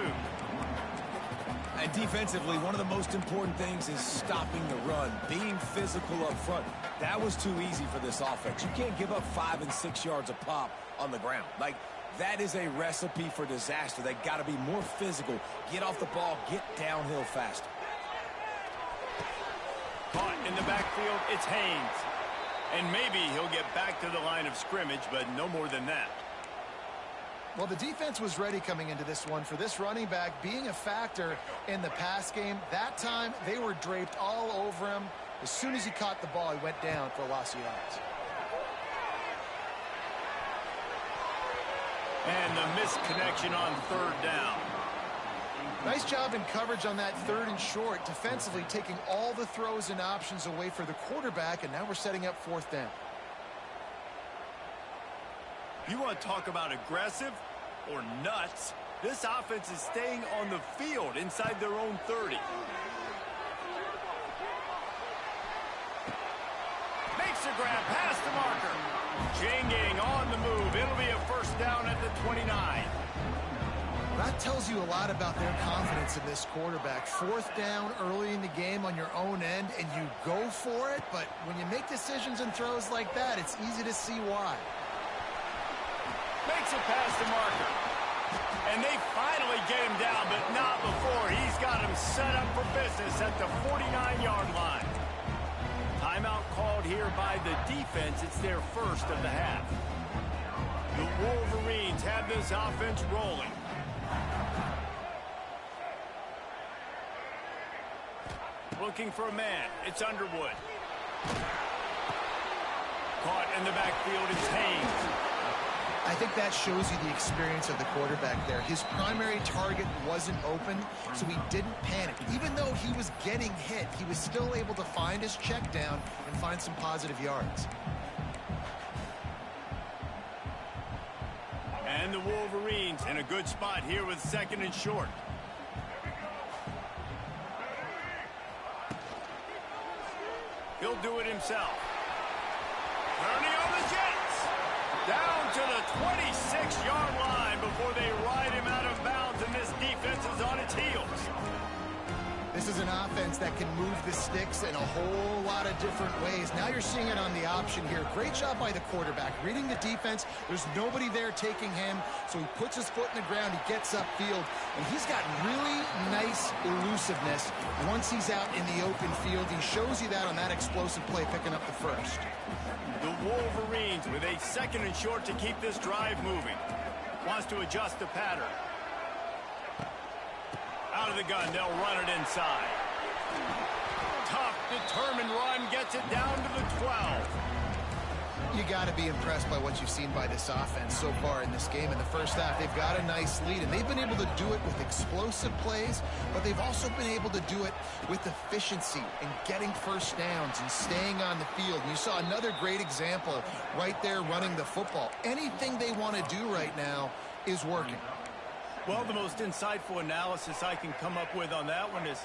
And defensively, one of the most important things is stopping the run, being physical up front. That was too easy for this offense. You can't give up 5 and 6 yards a pop on the ground. Like, that is a recipe for disaster. They got to be more physical, get off the ball, get downhill faster. Caught in the backfield, it's Haynes. And maybe he'll get back to the line of scrimmage, but no more than that. Well, the defense was ready coming into this one for this running back being a factor in the pass game. That time, they were draped all over him. As soon as he caught the ball, he went down for a loss of yards. And the misconnection on 3rd down. Nice job in coverage on that 3rd and short, defensively taking all the throws and options away for the quarterback, and now we're setting up 4th down. You want to talk about aggressive or nuts? This offense is staying on the field inside their own 30. Makes a grab past the marker. Jinging on the move. It'll be a first down at the 29. That tells you a lot about their confidence in this quarterback. 4th down early in the game on your own end, and you go for it, but when you make decisions and throws like that, it's easy to see why. Makes it past the marker. And they finally get him down, but not before. He's got him set up for business at the 49-yard line. Timeout called here by the defense. It's their first of the half. The Wolverines have this offense rolling. Looking for a man. It's Underwood. Caught in the backfield. It's Haynes. I think that shows you the experience of the quarterback there. His primary target wasn't open, so he didn't panic. Even though he was getting hit, he was still able to find his check down and find some positive yards. And the Wolverines in a good spot here with 2nd and short. He'll do it himself. Turning on the Jets. Down to the 26-yard line before they ride him out of bounds, and this defense is on its heels. This is an offense that can move the sticks in a whole lot of different ways. Now you're seeing it on the option here. Great job by the quarterback. Reading the defense, there's nobody there taking him, so he puts his foot in the ground, he gets upfield, and he's got really nice elusiveness once he's out in the open field. He shows you that on that explosive play, picking up the first. The Wolverines with a 2nd and short to keep this drive moving. Wants to adjust the pattern. Out of the gun, they'll run it inside. Tough, determined run, gets it down to the 12. You got to be impressed by what you've seen by this offense so far in this game. In the first half, they've got a nice lead, and they've been able to do it with explosive plays, but they've also been able to do it with efficiency and getting first downs and staying on the field. And you saw another great example right there running the football. Anything they want to do right now is working. Well, the most insightful analysis I can come up with on that one is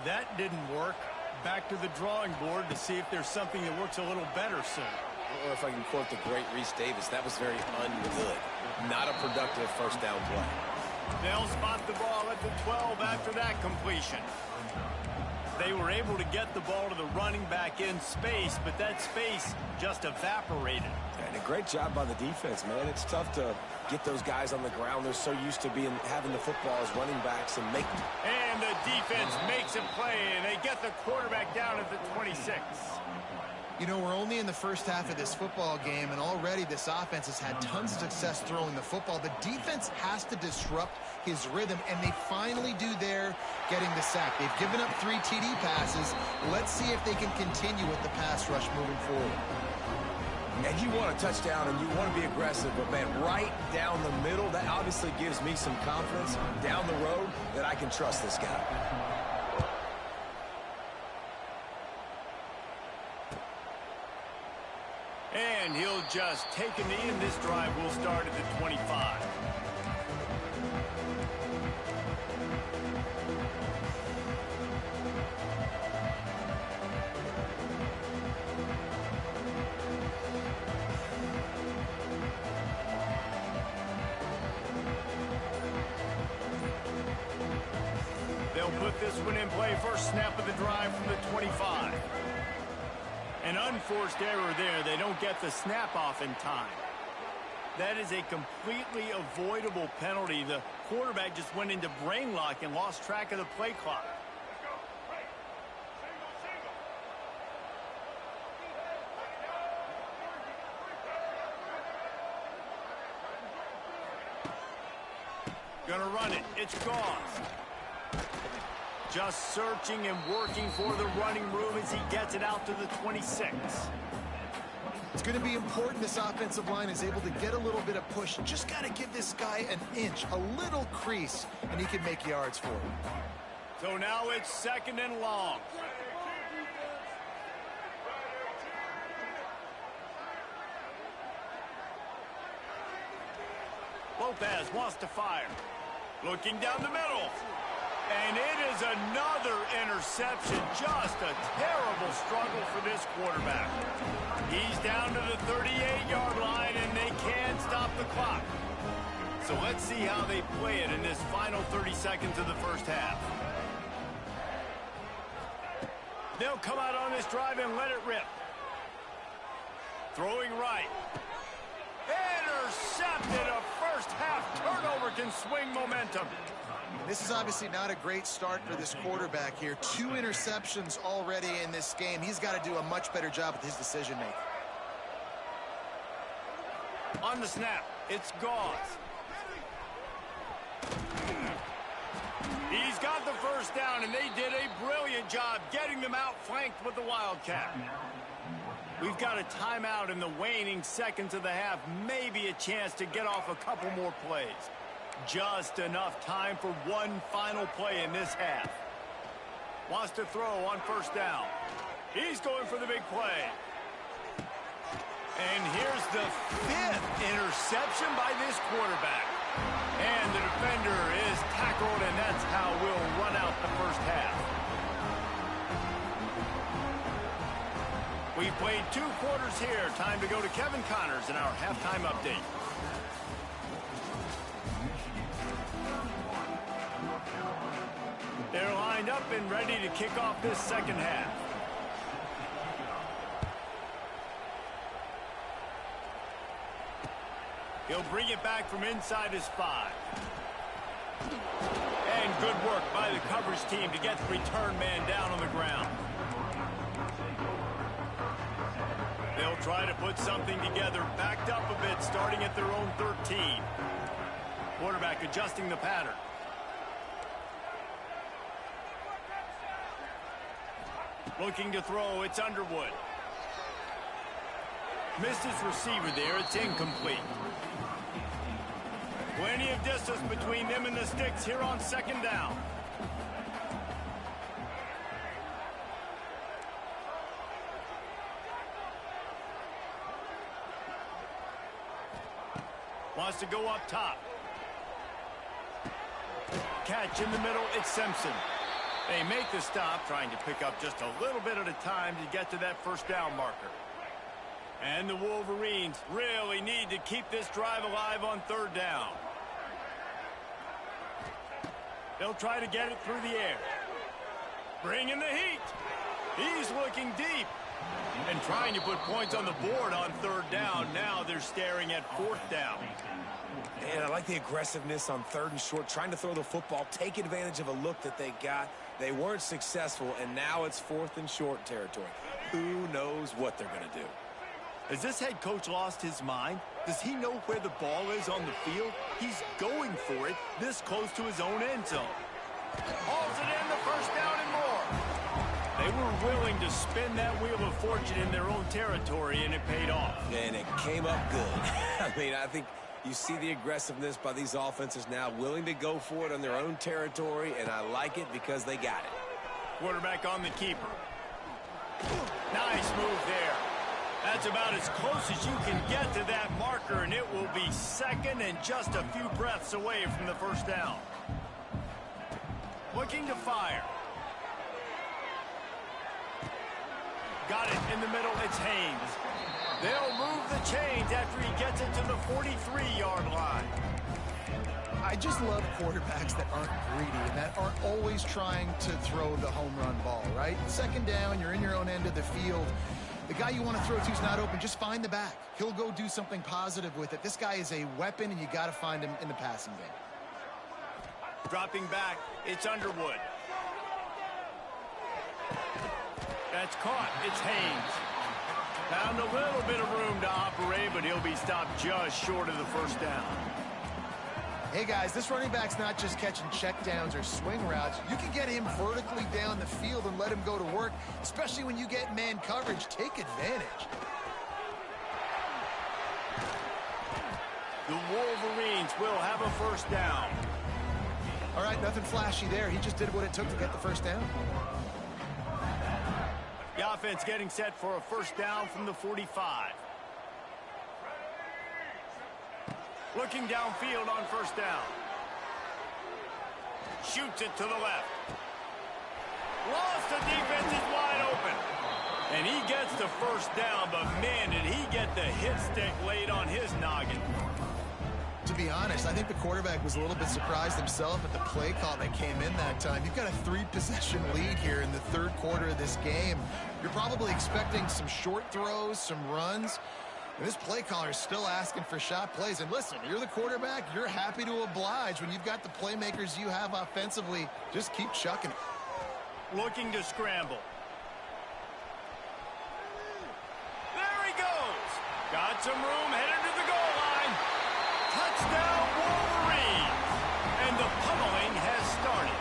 that didn't work. Back to the drawing board to see if there's something that works a little better soon. Or if I can quote the great Reese Davis, that was very ungood. Not a productive first down play. They'll spot the ball at the 12 after that completion. They were able to get the ball to the running back in space, but that space just evaporated. And a great job by the defense, man. It's tough to get those guys on the ground. They're so used to having the football as running backs and make them. And the defense makes a play, and they get the quarterback down at the 26. You know, we're only in the first half of this football game, and already this offense has had tons of success throwing the football. The defense has to disrupt his rhythm, and they finally do there, getting the sack. They've given up 3 TD passes. Let's see if they can continue with the pass rush moving forward. And you want a touchdown, and you want to be aggressive, but, man, right down the middle, that obviously gives me some confidence down the road that I can trust this guy. And he'll just take a knee, and this drive will start at the 25. They'll put this one in play. First snap of the drive from the 25. An unforced error there. They don't get the snap off in time. That is a completely avoidable penalty. The quarterback just went into brain lock and lost track of the play clock. Gonna run it. It's Goss. Just searching and working for the running room as he gets it out to the 26. It's going to be important this offensive line is able to get a little bit of push. Just got to give this guy an inch, a little crease, and he can make yards for him. So now it's 2nd and long. Lopez wants to fire. Looking down the middle. And it is another interception. Just a terrible struggle for this quarterback. He's down to the 38-yard line, and they can't stop the clock. So let's see how they play it in this final 30 seconds of the first half. They'll come out on this drive and let it rip. Throwing right. Intercepted. A first half turnover can swing momentum. This is obviously not a great start for this quarterback here. 2 interceptions already in this game. He's got to do a much better job with his decision-making. On the snap, it's Goss. He's got the first first down, and they did a brilliant job getting them outflanked with the Wildcat. We've got a timeout in the waning seconds of the half. Maybe a chance to get off a couple more plays. Just enough time for one final play in this half. Wants to throw on first down. He's going for the big play. And here's the 5th interception by this quarterback. And the defender is tackled, and that's how we'll run out the first half. We've played 2 quarters here. Time to go to Kevin Connors in our halftime update. They're lined up and ready to kick off this second half. He'll bring it back from inside his 5. And good work by the coverage team to get the return man down on the ground. They'll try to put something together, backed up a bit, starting at their own 13. Quarterback adjusting the pattern. Looking to throw, it's Underwood. Missed his receiver there, it's incomplete. Plenty of distance between them and the sticks here on second down. Wants to go up top. Catch in the middle, it's Simpson. They make the stop, trying to pick up just a little bit at a time to get to that first down marker. And the Wolverines really need to keep this drive alive on third down. They'll try to get it through the air. Bringing the heat. He's looking deep. And trying to put points on the board on third down. Now they're staring at fourth down. And I like the aggressiveness on 3rd and short, trying to throw the football, take advantage of a look that they got. They weren't successful, and now it's 4th and short territory. Who knows what they're going to do? Has this head coach lost his mind? Does he know where the ball is on the field? He's going for it this close to his own end zone. Hauls it in, the first down and more. They were willing to spin that wheel of fortune in their own territory, and it paid off. And it came up good. I mean, I think you see the aggressiveness by these offenses now, willing to go for it on their own territory, and I like it because they got it. Quarterback on the keeper. Nice move there. That's about as close as you can get to that marker, and it will be second and just a few breaths away from the first down. Looking to fire. Got it in the middle, it's Haynes. They'll move the chains after he gets it to the 43-yard line. I just love quarterbacks that aren't greedy and that aren't always trying to throw the home run ball, right? Second down, you're in your own end of the field. The guy you want to throw to is not open. Just find the back. He'll go do something positive with it. This guy is a weapon, and you got to find him in the passing game. Dropping back, it's Underwood. That's caught. It's Haynes. Found a little bit of room to operate, but he'll be stopped just short of the first down. Hey, guys, this running back's not just catching checkdowns or swing routes. You can get him vertically down the field and let him go to work, especially when you get man coverage. Take advantage. The Wolverines will have a first down. All right, nothing flashy there. He just did what it took to get the first down. The offense getting set for a first down from the 45. Looking downfield on first down. Shoots it to the left. Lost, the defense is wide open. And he gets the first down, but man, did he get the hit stick laid on his noggin. To be honest, I think the quarterback was a little bit surprised himself at the play call that came in that time. You've got a 3-possession lead here in the third quarter of this game. You're probably expecting some short throws, some runs. And this play caller is still asking for shot plays. And listen, you're the quarterback. You're happy to oblige when you've got the playmakers you have offensively. Just keep chucking it. Looking to scramble. There he goes. Got some room, headed to the goal line. Touchdown, Wolverines. And the pummeling has started.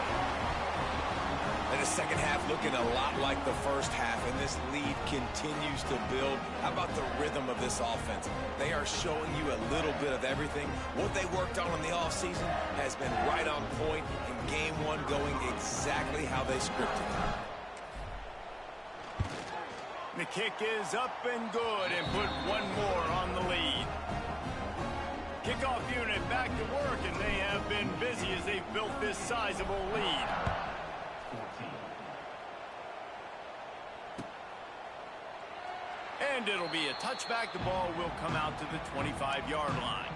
second half looking a lot like the first half, and this lead continues to build. How about the rhythm of this offense? They are showing you a little bit of everything. What they worked on in the offseason has been right on point, and game one going exactly how they scripted it. The kick is up and good, and put one more on the lead. Kickoff unit back to work, and they have been busy as they've built this sizable lead. And it'll be a touchback. The ball will come out to the 25-yard line.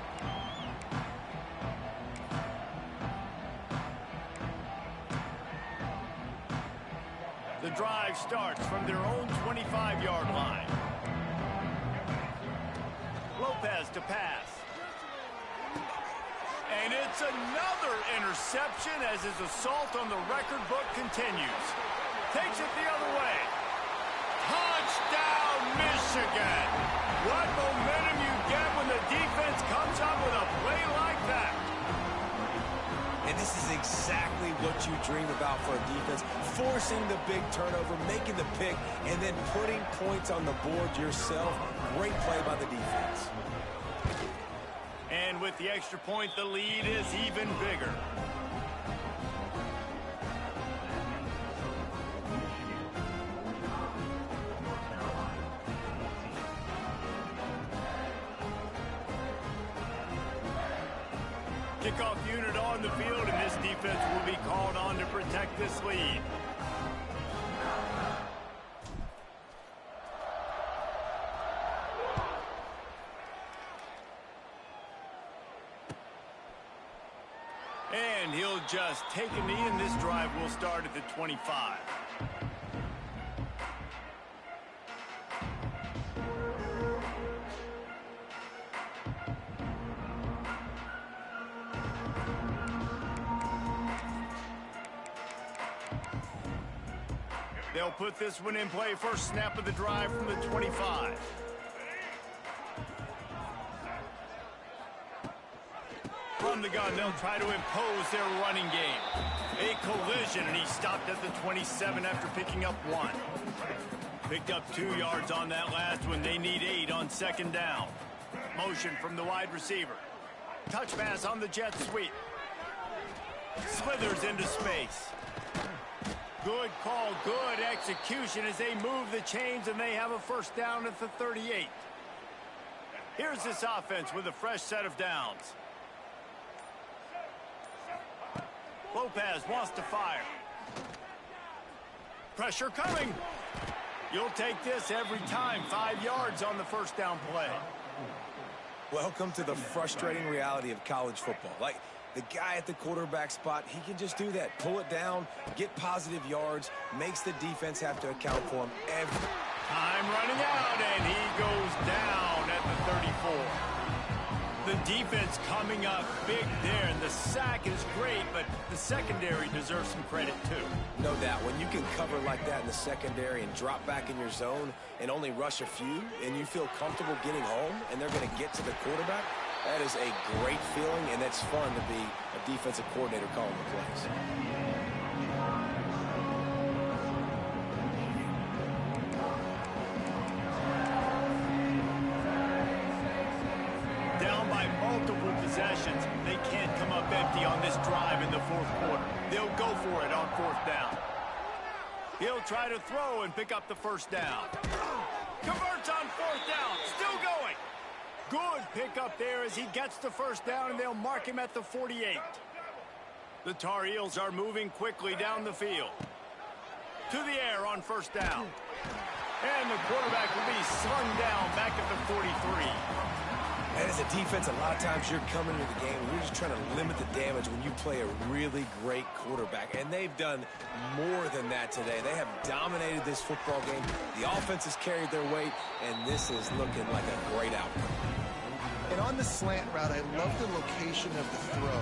The drive starts from their own 25-yard line. Lopez to pass. And it's another interception as his assault on the record book continues. Takes it the other way. Touchdown, Michigan! What momentum you get when the defense comes up with a play like that. And this is exactly what you dream about for a defense. Forcing the big turnover, making the pick, and then putting points on the board yourself. Great play by the defense. And with the extra point, the lead is even bigger. Kickoff unit on the field, and this defense will be called on to protect this lead. And he'll just take a knee, and this drive will start at the 25. They'll put this one in play. First snap of the drive from the 25. From the gun, they'll try to impose their running game. A collision, and he stopped at the 27 after picking up 1. Picked up 2 yards on that last one. They need 8 on second down. Motion from the wide receiver. Touch pass on the jet sweep. Slithers into space. Good call, good execution as they move the chains, and they have a first down at the 38. Here's this offense with a fresh set of downs. Lopez wants to fire. Pressure coming. You'll take this every time. 5 yards on the first down play. Welcome to the frustrating reality of college football. Like, the guy at the quarterback spot, he can just do that. Pull it down, get positive yards, makes the defense have to account for him every time running out, and he goes down at the 34. The defense coming up big there, and the sack is great, but the secondary deserves some credit too. No doubt. When you can cover like that in the secondary and drop back in your zone and only rush a few, and you feel comfortable getting home, and they're going to get to the quarterback, that is a great feeling, and it's fun to be a defensive coordinator calling the plays. Down by multiple possessions, they can't come up empty on this drive in the fourth quarter. They'll go for it on fourth down. He'll try to throw and pick up the first down. Converts on fourth down, still going. Good pickup there as he gets the first down, and they'll mark him at the 48. The Tar Heels are moving quickly down the field. To the air on first down. And the quarterback will be slung down back at the 43. And as a defense, a lot of times you're coming into the game and you're just trying to limit the damage when you play a really great quarterback. And they've done more than that today. They have dominated this football game. The offense has carried their weight, and this is looking like a great outcome. And on the slant route, I love the location of the throw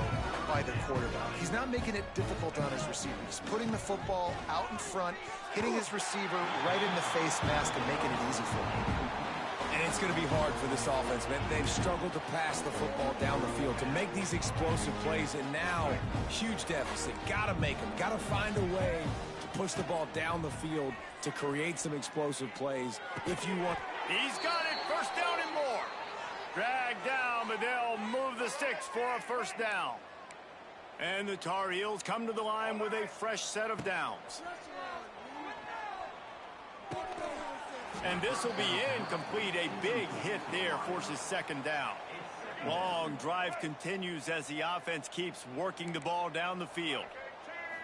by the quarterback. He's not making it difficult on his receiver. He's putting the football out in front, hitting his receiver right in the face mask and making it easy for him. And it's going to be hard for this offense, man. They've struggled to pass the football down the field, to make these explosive plays, and now, huge deficit. Got to make them. Got to find a way to push the ball down the field to create some explosive plays if you want. He's got it, first down and more. Drag down, but they'll move the sticks for a first down. And the Tar Heels come to the line with a fresh set of downs. And this will be incomplete. A big hit there forces second down. Long drive continues as the offense keeps working the ball down the field.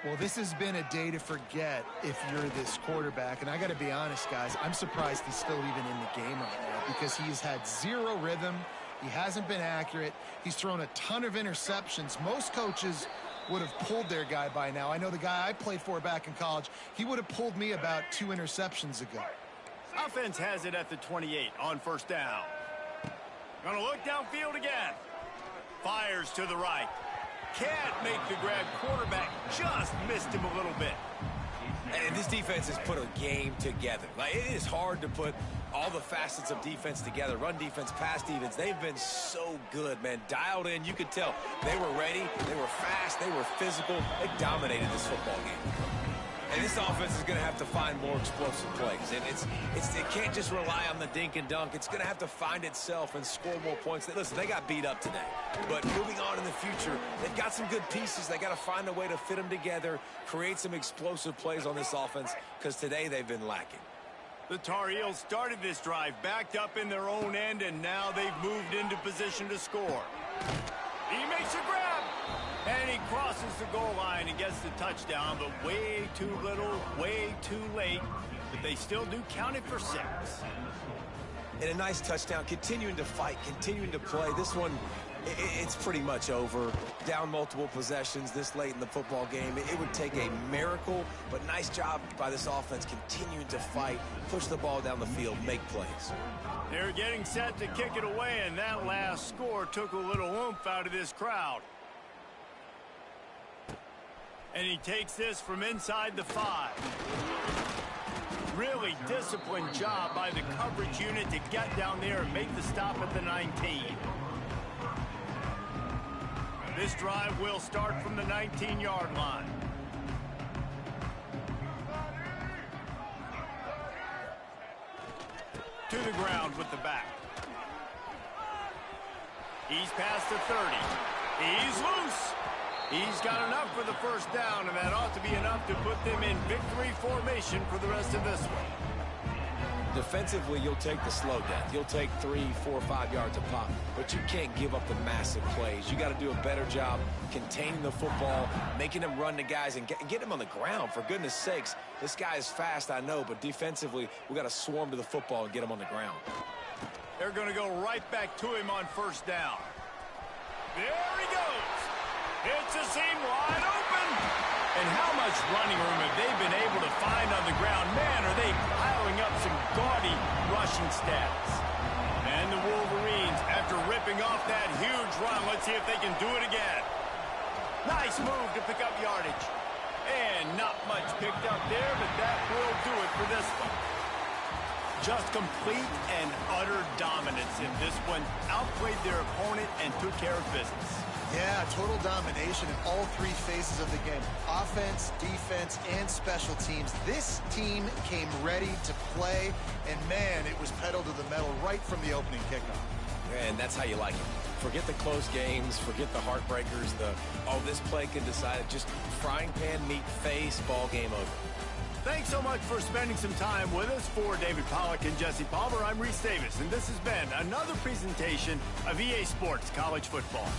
Well, this has been a day to forget if you're this quarterback. And I got to be honest, guys, I'm surprised he's still even in the game right now because he's had zero rhythm. He hasn't been accurate. He's thrown a ton of interceptions. Most coaches would have pulled their guy by now. I know the guy I played for back in college, he would have pulled me about 2 interceptions ago. Offense has it at the 28 on first down. Gonna look downfield again. Fires to the right. Can't make the grab. Quarterback just missed him a little bit. And this defense has put a game together. Like, it is hard to put all the facets of defense together. Run defense, pass defense. They've been so good, man. Dialed in. You could tell they were ready. They were fast. They were physical. They dominated this football game. And this offense is going to have to find more explosive plays. And it can't just rely on the dink and dunk. It's going to have to find itself and score more points. Listen, they got beat up today. But moving on in the future, they've got some good pieces. They got to find a way to fit them together, create some explosive plays on this offense, because today they've been lacking. The Tar Heels started this drive backed up in their own end, and now they've moved into position to score. He makes a grab. And he crosses the goal line and gets the touchdown, but way too little, way too late. But they still do count it for 6. And a nice touchdown, continuing to fight, continuing to play. This one, it's pretty much over. Down multiple possessions this late in the football game. It would take a miracle, but nice job by this offense continuing to fight, push the ball down the field, make plays. They're getting set to kick it away, and that last score took a little oomph out of this crowd. And he takes this from inside the 5. Really disciplined job by the coverage unit to get down there and make the stop at the 19. This drive will start from the 19-yard line. To the ground with the back. He's past the 30. He's loose. He's got enough for the first down, and that ought to be enough to put them in victory formation for the rest of this one. Defensively, you'll take the slow death. You'll take 3, 4, 5 yards a pop, but you can't give up the massive plays. You got to do a better job containing the football, making them run the guys, and get them on the ground. For goodness sakes, this guy is fast, I know, but defensively, we got to swarm to the football and get him on the ground. They're going to go right back to him on first down. There he goes. It's a seam wide open. And how much running room have they been able to find on the ground? Man, are they piling up some gaudy rushing stats. And the Wolverines, after ripping off that huge run, let's see if they can do it again. Nice move to pick up yardage. And not much picked up there, but that will do it for this one. Just complete and utter dominance in this one. Outplayed their opponent and took care of business. Yeah, total domination in all 3 phases of the game. Offense, defense, and special teams. This team came ready to play, and man, it was pedal to the metal right from the opening kickoff. And that's how you like it. Forget the close games, forget the heartbreakers, this play can decide it. Just frying pan meat face, ball game over. Thanks so much for spending some time with us. For David Pollack and Jesse Palmer, I'm Reese Davis, and this has been another presentation of EA Sports College Football.